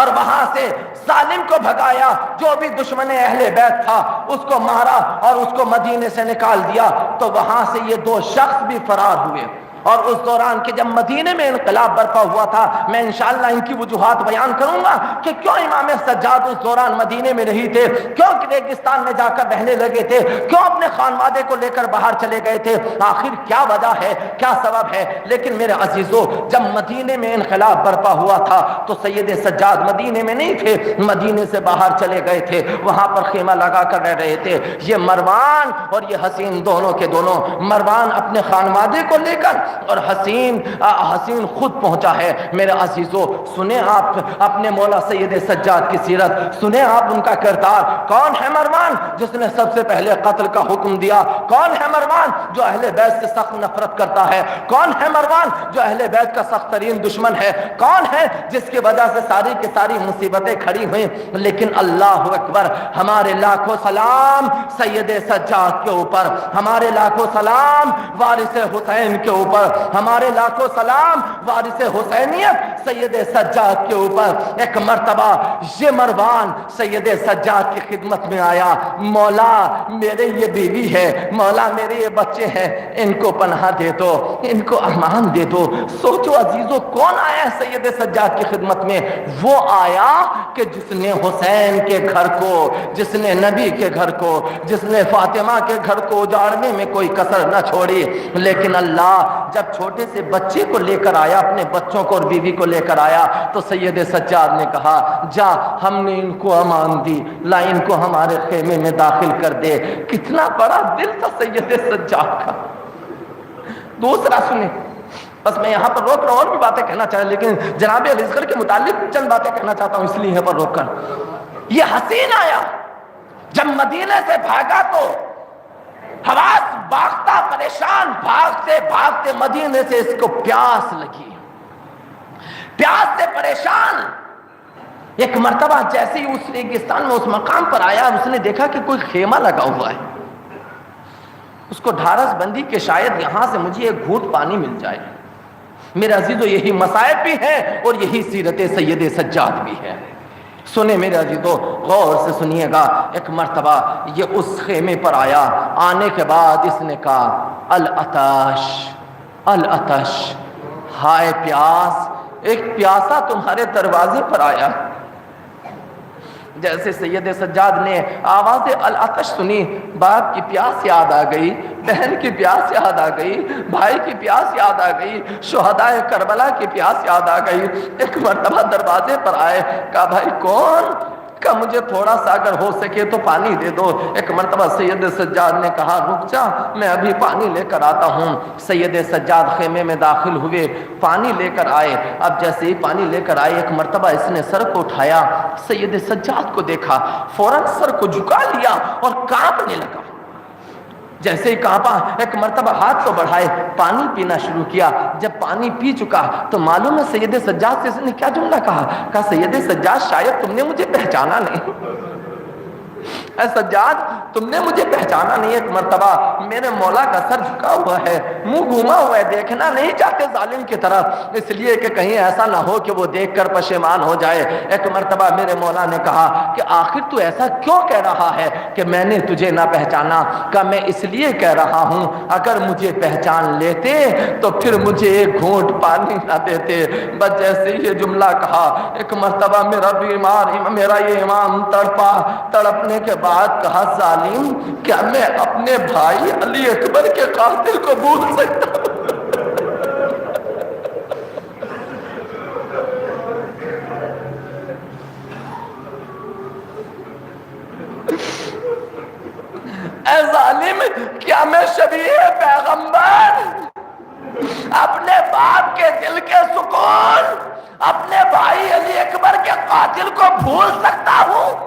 B: اور وہاں سے ظالم کو بھگایا. جو بھی دشمن اہل بیت تھا اس کو مارا اور اس کو مدینے سے نکال دیا. تو وہاں سے یہ دو شخص بھی فرار ہوئے. اور اس دوران کہ جب مدینے میں انقلاب برپا ہوا تھا, میں انشاءاللہ ان کی وجوہات بیان کروں گا کہ کیوں امام سجاد اس دوران مدینے میں نہیں تھے, کیوں ریگستان میں جا کر رہنے لگے تھے, کیوں اپنے خانوادے کو لے کر باہر چلے گئے تھے, آخر کیا وجہ ہے, کیا سبب ہے. لیکن میرے عزیزو, جب مدینے میں انقلاب برپا ہوا تھا تو سید سجاد مدینے میں نہیں تھے, مدینے سے باہر چلے گئے تھے, وہاں پر خیمہ لگا کر رہ رہے تھے. یہ مروان اور یہ حسین دونوں کے دونوں, مروان اپنے خانوادے کو لے کر اور حسین خود پہنچا ہے. میرے عزیزو, سنیں آپ اپنے مولا سید سجاد کی سیرت, سنیں آپ ان کا کردار. کون ہے مروان جس نے سب سے پہلے قتل کا حکم دیا؟ کون ہے مروان جو اہل بیت سے سخت نفرت کرتا ہے؟ کون ہے مروان جو اہل بیت کا سخت ترین دشمن ہے؟ کون ہے جس کی وجہ سے ساری کی ساری مصیبتیں کھڑی ہوئیں؟ لیکن اللہ اکبر, ہمارے لاکھوں سلام سید سجاد کے اوپر, ہمارے لاکھوں سلام وارث حسین کے اوپر, ہمارے لاکھوں سلام وارث حسینیت سید سجاد کے اوپر. ایک مرتبہ یہ مروان سید سجاد کی خدمت میں آیا, مولا میرے یہ بیوی ہے, مولا میرے یہ بچے ہیں, ان کو پناہ دے دو, ان کو امان دے دو. سوچو عزیزو, کون آیا سید سجاد کی خدمت میں؟ وہ آیا کہ جس نے حسین کے گھر کو, جس نے نبی کے گھر کو, جس نے فاطمہ کے گھر کو اجاڑنے میں کوئی کسر نہ چھوڑی. لیکن اللہ جب چھوٹے سے بچے کو لے کر آیا, اپنے بچوں کو اور بیوی کو لے کر آیا, تو سید سجاد نے کہا جا, ہم نے ان کو امان دی, لا ان کو ہمارے خیمے میں داخل کر دے. کتنا بڑا دل تھا سید سجاد کا. دوسرا سنیں, بس میں یہاں پر روک رہا ہوں, اور بھی باتیں کہنا چاہتا لیکن جناب علی اصغر کے متعلق چند باتیں کہنا چاہتا ہوں, اس لیے یہاں پر روک کر. یہ حسین آیا, جب مدینے سے بھاگا تو حواس باختہ پریشان, بھاگتے بھاگتے مدینے سے اس کو پیاس لگی, پیاس سے پریشان. ایک مرتبہ جیسے ہی اس ریگستان میں اس مقام پر آیا, اس نے دیکھا کہ کوئی خیمہ لگا ہوا ہے. اس کو ڈھارس بندی کہ شاید یہاں سے مجھے ایک گھونٹ پانی مل جائے. میرے عزیزو, یہی مصائب بھی ہے اور یہی سیرت سید سجاد بھی ہے. سنیں میرے عزیزو, غور سے سنیے گا. ایک مرتبہ یہ اس خیمے پر آیا, آنے کے بعد اس نے کہا العطش العطش, ہائے پیاس, ایک پیاسا تمہارے دروازے پر آیا. جیسے سید سجاد نے آواز العطش سنی, باپ کی پیاس یاد آ گئی, بہن کی پیاس یاد آ گئی, بھائی کی پیاس یاد آ گئی, شہدائے کربلا کی پیاس یاد آ گئی. ایک مرتبہ دروازے پر آئے, کہا بھائی کون؟ کہ مجھے تھوڑا سا اگر ہو سکے تو پانی دے دو. ایک مرتبہ سید سجاد نے کہا رک جا, میں ابھی پانی لے کر آتا ہوں. سید سجاد خیمے میں داخل ہوئے, پانی لے کر آئے. اب جیسے ہی پانی لے کر آئے, ایک مرتبہ اس نے سر کو اٹھایا, سید سجاد کو دیکھا, فوراً سر کو جھکا لیا اور کانپنے لگا. جیسے ہی کانپا, ایک مرتبہ ہاتھ کو بڑھائے, پانی پینا شروع کیا. جب پانی پی چکا تو معلوم ہے سید سجاد سے اس نے کیا جملہ کہا, کہا سید سجاد شاید تم نے مجھے پہچانا نہیں. اے سجاد تم نے مجھے پہچانا نہیں ایک مرتبہ؟ میرے مولا کا سر جھکا ہوا ہے، منہ گھوما ہوا ہے، دیکھنا نہیں چاہتے ظالم کی طرف، اس لیے کہ کہیں ایسا نہ ہو کہ وہ دیکھ کر پشیمان ہو جائے۔ ایک مرتبہ میرے مولا نے کہا کہ آخر تو ایسا کیوں کہہ رہا ہے کہ میں نے تجھے نہ پہچانا؟ کہ میں اس لیے کہہ رہا ہوں اگر مجھے پہچان لیتے تو پھر مجھے ایک گھونٹ پانی نہ دیتے۔ بس جیسے یہ جملہ کہا ایک مرتبہ میرا یہ امام تڑپا، تڑپنے کے بعد کہا ظالم کیا میں اپنے بھائی علی اکبر کے قاتل کو بھول سکتا ہوں؟ اے ظالم کیا میں شبیہ پیغمبر اپنے باپ کے دل کے سکون، اپنے بھائی علی اکبر کے قاتل کو بھول سکتا ہوں؟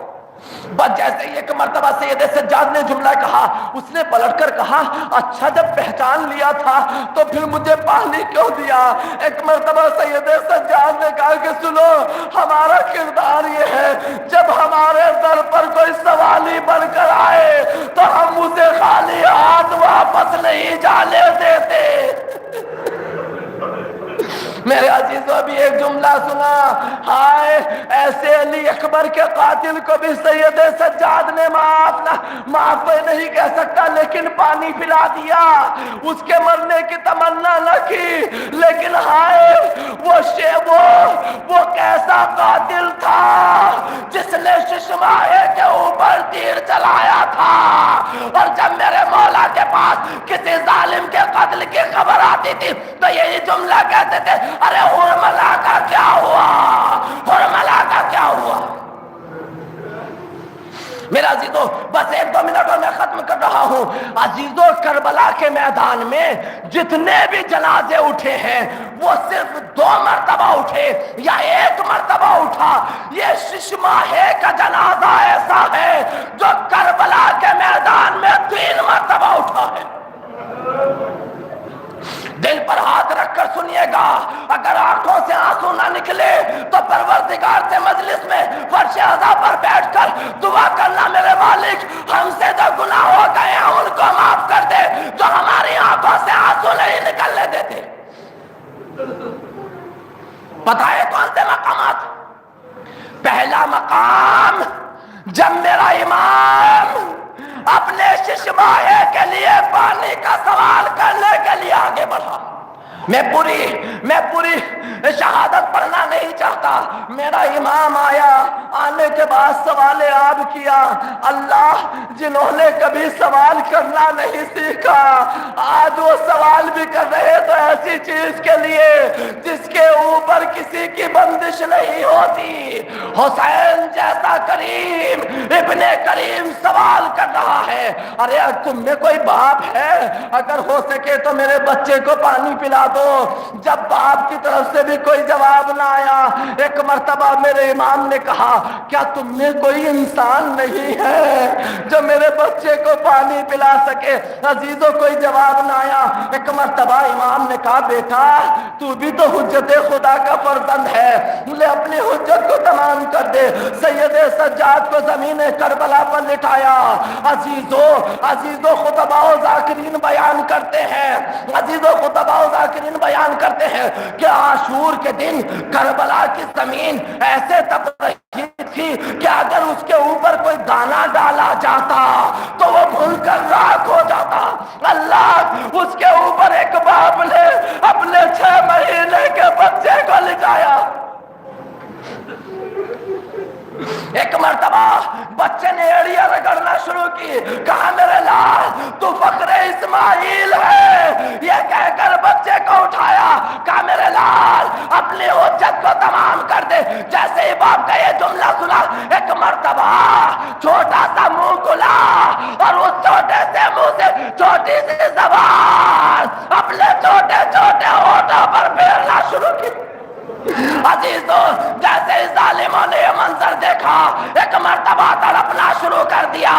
B: بس جیسے ہی ایک مرتبہ سید سجاد نے جملہ کہا، اس نے پلٹ کر کہا اچھا جب پہچان لیا تھا تو پھر مجھے پانی کیوں دیا؟ ایک مرتبہ سید سجاد نے کہا کہ سنو ہمارا کردار یہ ہے جب ہمارے در پر کوئی سوالی بن کر آئے تو ہم اسے خالی ہاتھ واپس نہیں جانے دیتے۔ میرے عزیزوں ابھی ایک جملہ سنا، ہائے ایسے علی اکبر کے قاتل کو بھی سید سجاد نے معاف نہیں کہہ سکتا لیکن پانی پلا دیا، اس کے مرنے کی تمنا نہ کی، لیکن ہائے وہ کیسا قاتل تھا جس نے ششماہے کے اوپر تیر چلایا تھا، اور جب میرے مولا کے پاس کسی ظالم کے قتل کی خبر آتی تھی تو یہی جملہ کہتے تھے ارے حرملہ کا کیا ہوا، حرملہ کا کیا ہوا۔ میرا عزیزو بس ایک دو منٹ اور میں ختم کر رہا ہوں۔ عزیزو کربلا کے میدان میں جتنے بھی جنازے اٹھے ہیں وہ صرف 2 مرتبہ اٹھے یا 1 مرتبہ اٹھا، یہ ششماہے کا جنازہ ایسا ہے جو کربلا کے میدان میں 3 مرتبہ اٹھا ہے۔ دل پر ہاتھ رکھ کر سنیے گا، اگر آنکھوں سے آنسو نہ نکلے تو پروردگار سے مجلس میں فرش عزا پر بیٹھ کر دعا کرنا میرے مالک ہم سے جو گناہ ہو گئے ہیں ان کو معاف کر دے جو ہماری آنکھوں سے آنسو نہیں نکلنے دیتے۔ پتہ ہے کون سے مقامات؟ پہلا مقام جب میرا امام اپنے ششماہے کے لیے پانی کا سوال کرنے کے لیے آگے بڑھا۔ میں پوری شہادت پڑھنا نہیں چاہتا، میرا امام آیا، آنے کے بعد سوال آب کیا، اللہ جنہوں نے کبھی سوال کرنا نہیں سیکھا آج وہ سوال بھی کر رہے تو ایسی چیز کے لیے جس کے اوپر کسی کی بندش نہیں ہوتی۔ حسین جیسا کریم ابن کریم سوال کر رہا ہے، ارے تم میں کوئی باپ ہے؟ اگر ہو سکے تو میرے بچے کو پانی پلا دو۔ جب باپ کی طرف سے بھی کوئی جواب نہ آیا، ایک مرتبہ میرے امام نے کہا کیا تم میں کوئی انسان نہیں ہے جو میرے بچے کو پانی پلا سکے؟ عزیزوں کوئی جواب نہ آیا۔ ایک مرتبہ امام نے کہا بیٹا تو بھی تو حجت خدا کا فرزند ہے، لے اپنی حجت کو تمام کر دے۔ سید سجاد کو زمین کربلا پر لٹایا۔ عزیزو خطباء و ذاکرین بیان کرتے ہیں، بیان کرتے ہیں کہ عاشور کے دن کربلا کی زمین ایسے تپ رہی تھی کہ اگر اس کے اوپر کوئی دانہ ڈالا جاتا تو وہ بھول کر راکھ ہو جاتا۔ اللہ اس کے اوپر ایک باپ نے اپنے 6 مہینے کے بچے کو لٹایا۔ ایک مرتبہ بچے نے ایڑیاں رگڑنا شروع کی، کہا میرے لال تو فخر اسماعیل ہے، یہ کہہ کر بچے کو اٹھایا، کہا میرے لال اپنی حجت کو تمام کر دے۔ جیسے ہی باپ کا یہ جملہ سنا ایک مرتبہ چھوٹا سا منہ کھلا اور اس چھوٹے سے منہ سے چھوٹی سی زبان اپنے چھوٹے چھوٹے ہونٹوں پر پھیرنا شروع کی۔ عزیزوں جیسے ظالموں نے یہ منظر دیکھا ایک مرتبہ تڑپنا شروع کر دیا،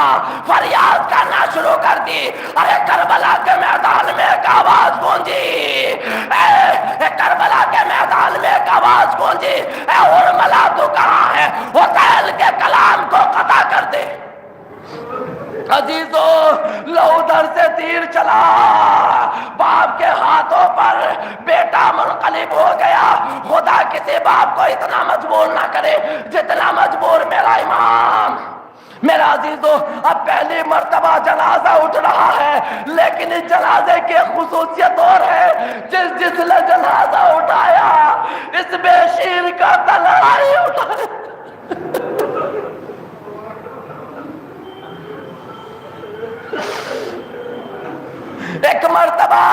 B: فریاد کرنا شروع کر دی۔ ارے کربلا کے میدان میں ایک آواز گونجی، کربلا کے میدان میں ایک آواز گونجی، اے حرملہ تو کہاں ہے؟ حسین کے کلام کو قطع کر دے۔ عزیزو لو ادھر سے تیر چلا، باپ کے ہاتھوں پر بیٹا منقلب ہو گیا۔ خدا کسی باپ کو اتنا مجبور نہ کرے جتنا مجبور میرا امام۔ میرا عزیزو اب پہلی مرتبہ جنازہ اٹھ رہا ہے، لیکن اس جنازے کی خصوصیت اور ہے، جس نے جنازہ اٹھایا اس بے شیر کا تنہا ہی اٹھایا۔ ایک مرتبہ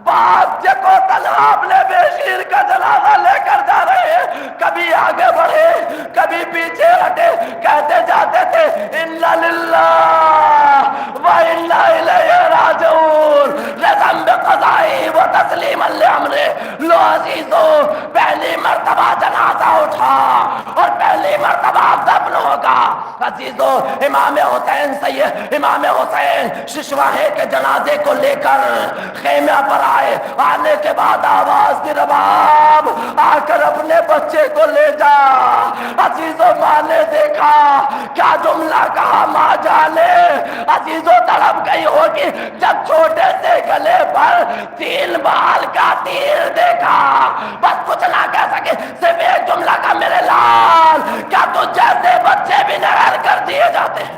B: باپ کو تنہا اپنے بے شیر کا جنازہ لے کر جا رہے ہیں، کبھی آگے بڑھے کبھی پیچھے ہٹے، کہتے جاتے تھے اِنَّا لِلَّهِ وَإِنَّا إِلَيْهِ رَاجِعُونَ رضم بقضائی و تسلیما لِأَمْرِهِ۔ لو عزیزو پہلی مرتبہ جنازہ اٹھا اور پہلی مرتبہ دفن ہوگا۔ عزیزو امام حسین سید امام حسین ششواہے کے جنازے کو لے کر خیمہ پر آنے کے بعد آواز دی رباب آ کر اپنے بچے کو لے جا۔ عزیزو ماں نے دیکھا کیا جملہ کہا، ماں جانے عزیزو تڑپ گئی ہوگی جب چھوٹے سے گلے پر 3 بال کا تیر دیکھا، بس کچھ نہ کہہ سکے، صرف ایک جملہ کا میرے لال کیا تجھ جیسے بچے بھی نہر کر دیے جاتے ہیں۔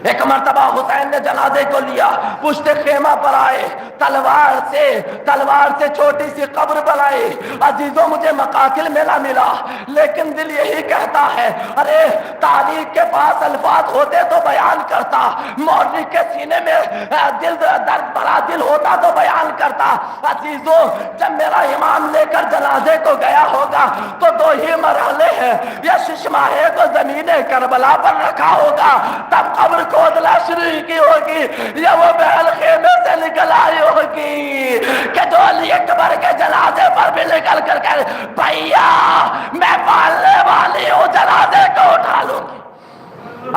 B: ایک مرتبہ حسین نے جنازے کو لیا، پشت خیمہ پر آئے، تلوار سے چھوٹی سی قبر بنائی۔ عزیزوں مجھے مقاتل میں نہ ملا، لیکن دل یہی کہتا ہے ارے تاریخ کے پاس الفاظ ہوتے تو بیان کرتا، مورخ کے سینے میں درد بھرا دل ہوتا تو بیان کرتا۔ عزیزوں جب میرا امام لے کر جنازے کو گیا ہوگا تو 2 ہی مرحلے ہیں، یا ششماہے کو زمین کربلا پر رکھا ہوگا تب قبر کھودنا شروع کی ہوگی، یا وہ بہل خیمے سے نکل آئی ہوگی کہ جو علی اکبر کے جنازے پر بھی نکل کر کہ بھیا میں پالنے والی ہوں جنازے کو اٹھا لوں گی۔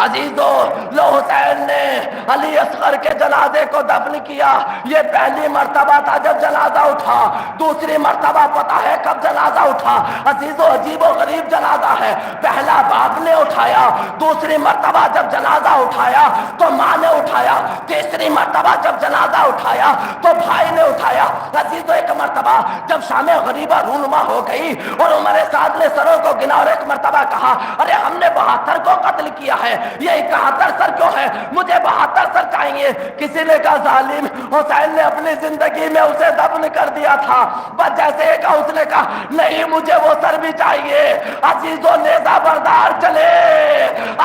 B: عزیزو لو حسین نے علی اصغر کے جنازے کو دفن کیا، یہ پہلی مرتبہ تھا جب جنازہ اٹھا۔ دوسری مرتبہ پتہ ہے کب جنازہ اٹھا؟ عزیزو عجیب و غریب جنازہ ہے، پہلا باپ نے اٹھایا، دوسری مرتبہ جب جنازہ اٹھایا تو ماں نے اٹھایا، تیسری مرتبہ جب جنازہ اٹھایا تو بھائی نے اٹھایا۔ عزیزو ایک مرتبہ جب شام غریبہ رونما ہو گئی اور عمر سعد نے سروں کو گنا اور ایک مرتبہ کہا ارے ہم نے 72 کو قتل کیا ہے، یہ 71 سر کیوں ہے؟ مجھے 72 سر چاہیے۔ کسی نے کہا ظالم، حسین نے اپنی زندگی میں اسے دفن کر دیا تھا، بس جیسے ایک اس نے کہا نہیں مجھے وہ سر بھی چاہیے۔ عزیزو نیزہ بردار چلے،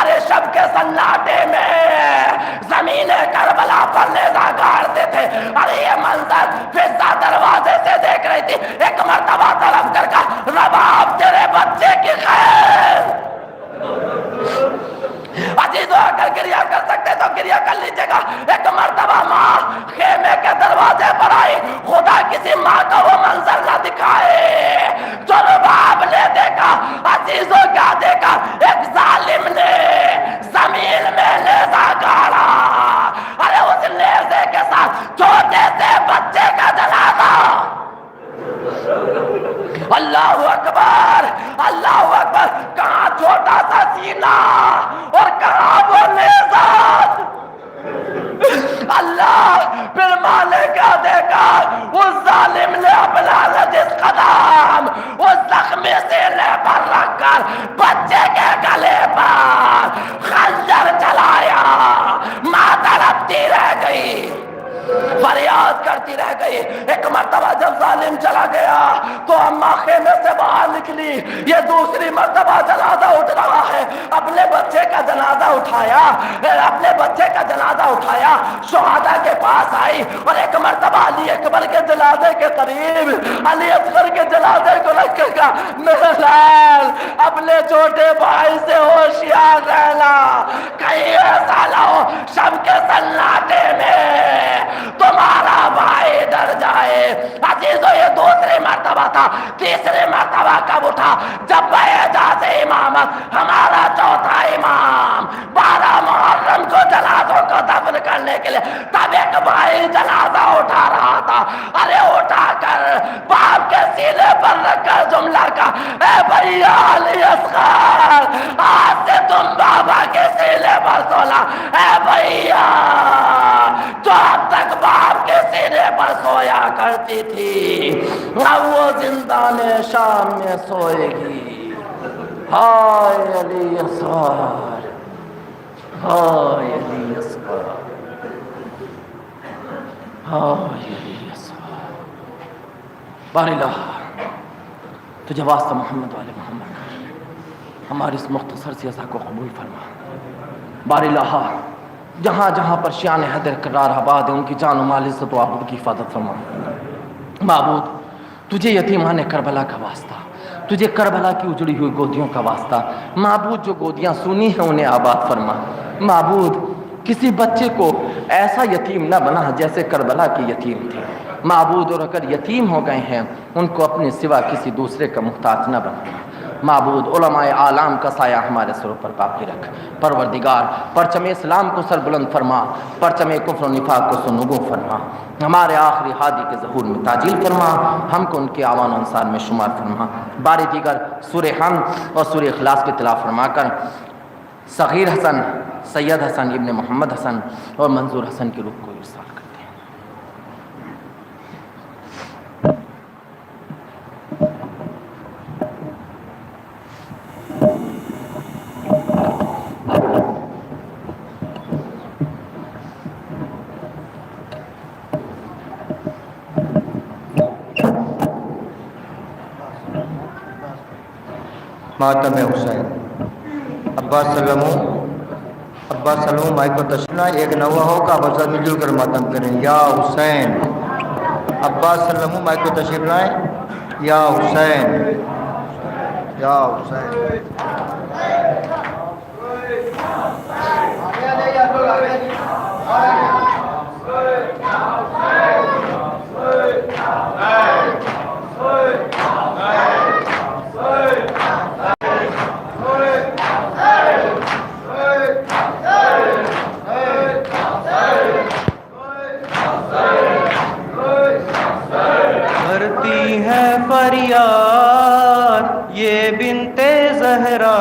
B: ارے شب کے سناٹے میں زمین کربلا پر نیزہ گاڑتے تھے۔ ارے یہ منظر فضا دروازے سے دیکھ رہی تھی، ایک مرتبہ طلب کر کہا رباب تیرے بچے کی خیر۔ عزیزو اگر گریہ کر سکتے تو گریہ کر لیجئے گا۔ ایک مرتبہ ماں خیمے کے دروازے پر آئی، خدا کسی ماں کا وہ منظر نہ دکھائے جو رباب نے دیکھا۔ عزیزو کیا دیکھا؟ ایک ظالم نے زمین میں نیزہ گاڑا، ارے اس نیزے کے ساتھ چھوٹے سے بچے کا جنازہ۔ اللہ اکبر اللہ اکبر، کہاں چھوٹا سا سینہ اور کہاں وہ نیزہ۔ اللہ پھر ماں نے کیا دیکھا؟ اس ظالم نے اپنا لجس قدم اس زخمی سینے پر رکھ کر بچے کے گلے پر خنجر چلایا۔ ماں تڑپتی رہ گئی، فریاد کرتی رہ گئی۔ ایک مرتبہ جب ظالم چلا گیا تو اماں خیمے سے باہر نکلی، یہ دوسری مرتبہ جنازہ اٹھ رہا ہے، اپنے بچے کا جنازہ اٹھایا، اپنے بچے کا جنازہ اٹھایا، شہداء کے پاس آئی اور ایک مرتبہ علی اکبر کے جنازے کے قریب علی اصغر کے جنازے کو رکھ کے کہا میرے لال اپنے چھوٹے بھائی سے ہوشیار رہنا، کہیں ایسا نہ ہو شب کے سناٹے میں تمہارا بھائی ڈر جائے۔ عزیزو یہ دوسری مرتبہ تھا۔ تیسری مرتبہ کب اٹھا؟ جب باعجاز امامت ہمارا چوتھا امام 12 محرم کو جنازوں کو دفن کرنے کے لیے تب ایک بھائی جنازہ اٹھا رہا تھا، ارے اٹھا کر باپ کے سینے پر رکھ کر جملہ کا اے بھیا علی اصغر اصغر آج سے تم بابا کے سینے پر سونا. اے بھیا جو اب تک باپ کے سینے پر سویا کرتی تھی اب وہ زندان شام میں سوئے گی. ہائے علی اصغر، ہائے علی اصغر، ہائے علی اصغر. بار الہ تجھے واسطہ محمد والے محمد ہماری اس مختصر سی عزا کو قبول فرما. بار الہ جہاں جہاں پر شیان حیدر قرار آباد ہیں ان کی جان و مال عزت و آبرو کی حفاظت فرما. معبود تجھے یتیمان کربلا کا واسطہ، تجھے کربلا کی اجڑی ہوئی گودیوں کا واسطہ. معبود جو گودیاں سونی ہیں انہیں آباد فرما. معبود کسی بچے کو ایسا یتیم نہ بنا جیسے کربلا کے یتیم تھے. معبود اور اگر یتیم ہو گئے ہیں ان کو اپنے سوا کسی دوسرے کا محتاج نہ بنا. معبود علماء اعلام کا سایہ ہمارے سروں پر باقی رکھ. پروردگار پرچم اسلام کو سر بلند فرما، پرچم کفر و نفاق کو سرنگوں فرما. ہمارے آخری ہادی کے ظہور میں تعجیل فرما، ہم کو ان کے اعوان و انصار میں شمار فرما. باری دیگر سورہ حمد اور سورہ اخلاص کی تلاوت فرما کر صغیر حسن، سید حسن ابن محمد حسن اور منظور حسن کی روح کو ارسال کرتے ہیں.
A: ماتم حسین. عباس سلموں مائک کو تشنا ایک نوا ہوگا آپ سب مل جل کر ماتم کریں. یا حسین. عباس سلموں مائک کو تشریف لائیں. یا حسین، یا حسین.
D: کرتی ہے فریاد یہ بنت زہرا،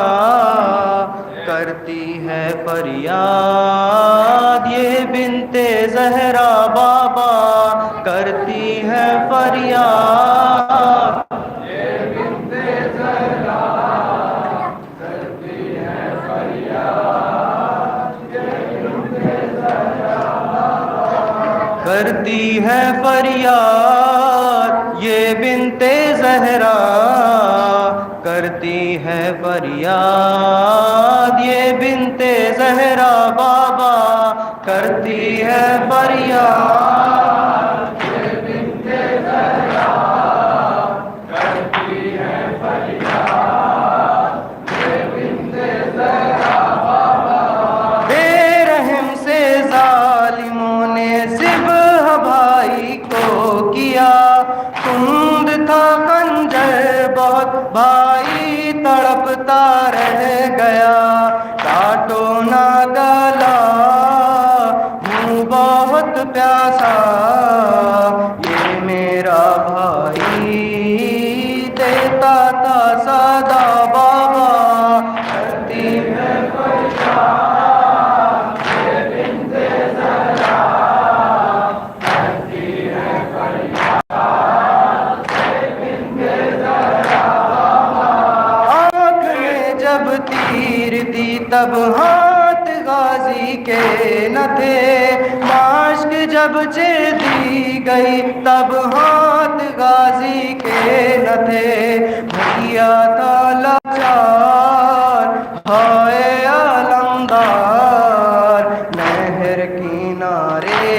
D: کرتی ہے فریاد یہ بنت زہرا بابا، کرتی ہے فریاد یہ بنت زہرا، کرتی ہے فریاد یہ بنت زہرا بابا، کرتی ہے فریاد یہ بنت زہرا، کرتی ہے فریاد یہ بنت زہرا بابا، کرتی ہے فریاد یہ بنت زہرا، کرتی ہے فریاد یہ بنت زہرا بابا. بے رحم سے ظالموں نے ذبح بھائی کو کیا، تند تھا خنجر بہت بھائی تڑپتا رہ گیا، کاٹو نہ گلا منہ بہت پیاسا، یہ میرا بھائی دیتا تھا صدا بابا، کرتی ہے فریاد یہ بنت زہرا، کرتی ہے فریاد یہ بنت زہرا بابا. آنکھ میں جب تیر دی تب ہاتھ غازی کے نہ تھے، ماشک جب چیر دی گئی تب ہاتھ غازی کے نہ تھے، بھیا تھا لاچار ہائے علمدار، نہر کنارے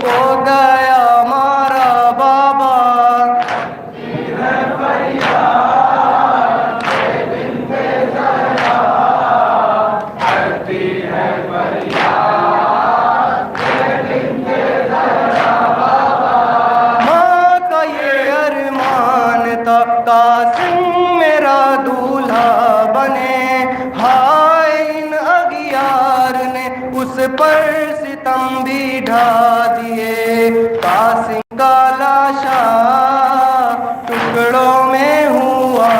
D: ہو گیا مارا بابا، کرتی ہے فریاد یہ بنت زہرا، کرتی ہے فریاد یہ بنت زہرا بابا. ماں کا یہ ارمان تھا قاسم میرا دولہا بنے، ہائے ان اغیار نے اس پر ستم بھی ڈھا دیے، قاسم کا لاشا ٹکڑوں میں ہوا،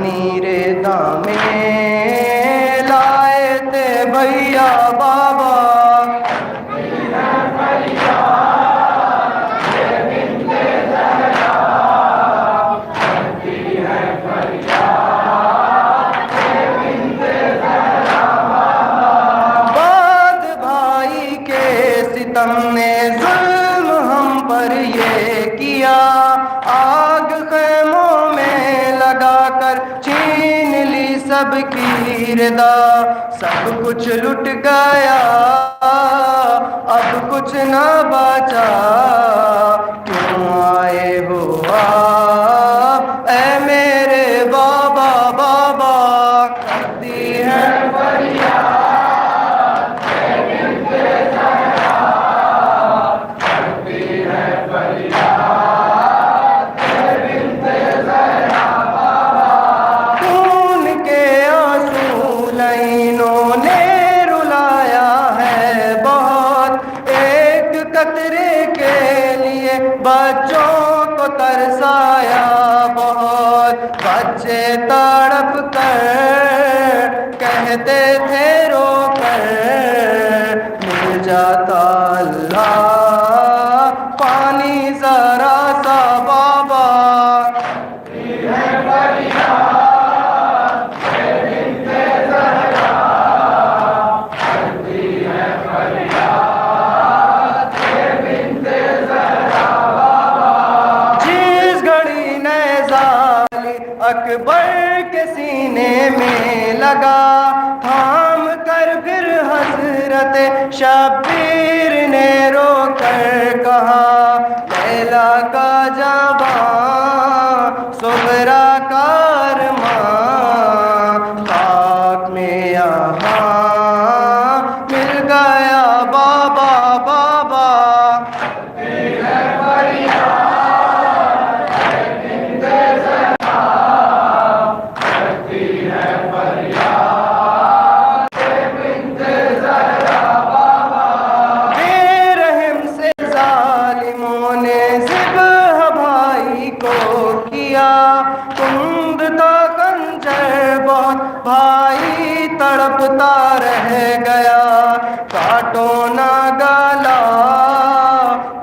D: پنیر دامے لائے تھے بھیا بابا بعد بھائی کے ستم نے ظلم ہم پر یہ کیا آگ خیموں میں لگا کر چھین لی سب کی ردا سب کچھ لٹ گیا اب کچھ نہ بچا کیوں آئے ہو آپ اے میرے بابا بابا کرتی ہے خون کے آنسو لائنوں نے رلایا ہے بہت ایک قطرے کے لیے بچوں کو ترسایا بہت بچے تڑپ کر کہتے تھے رو کر مل جاتا اللہ پانی ذرا سا بابا جس گھڑی نیزالی اکبر کے سینے میں لگا تھام کر پھر حضرت شبیر نے رو کر کہا لیلا کا جوان صغرا کا ارمان خاک میں یہاں مل گیا بابا بابا بے رحم سے ظالموں نے ذبح بھائی کو کیا تند تھا خنجر بہت بھائی تڑپتا رہ گیا کاٹو نہ گالا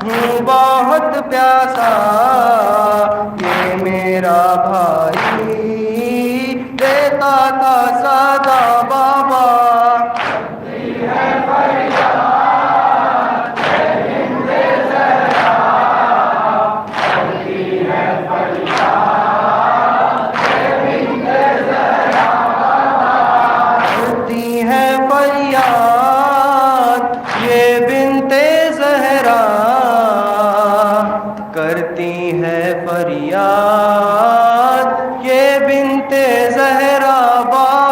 D: ہوں بہت پیاسا یہ میرا بھائی دیتا تھا سادا بابا کرتی ہے فریاد یہ بنت زہرا کرتی ہے فریاد یہ بنت زہرا بابا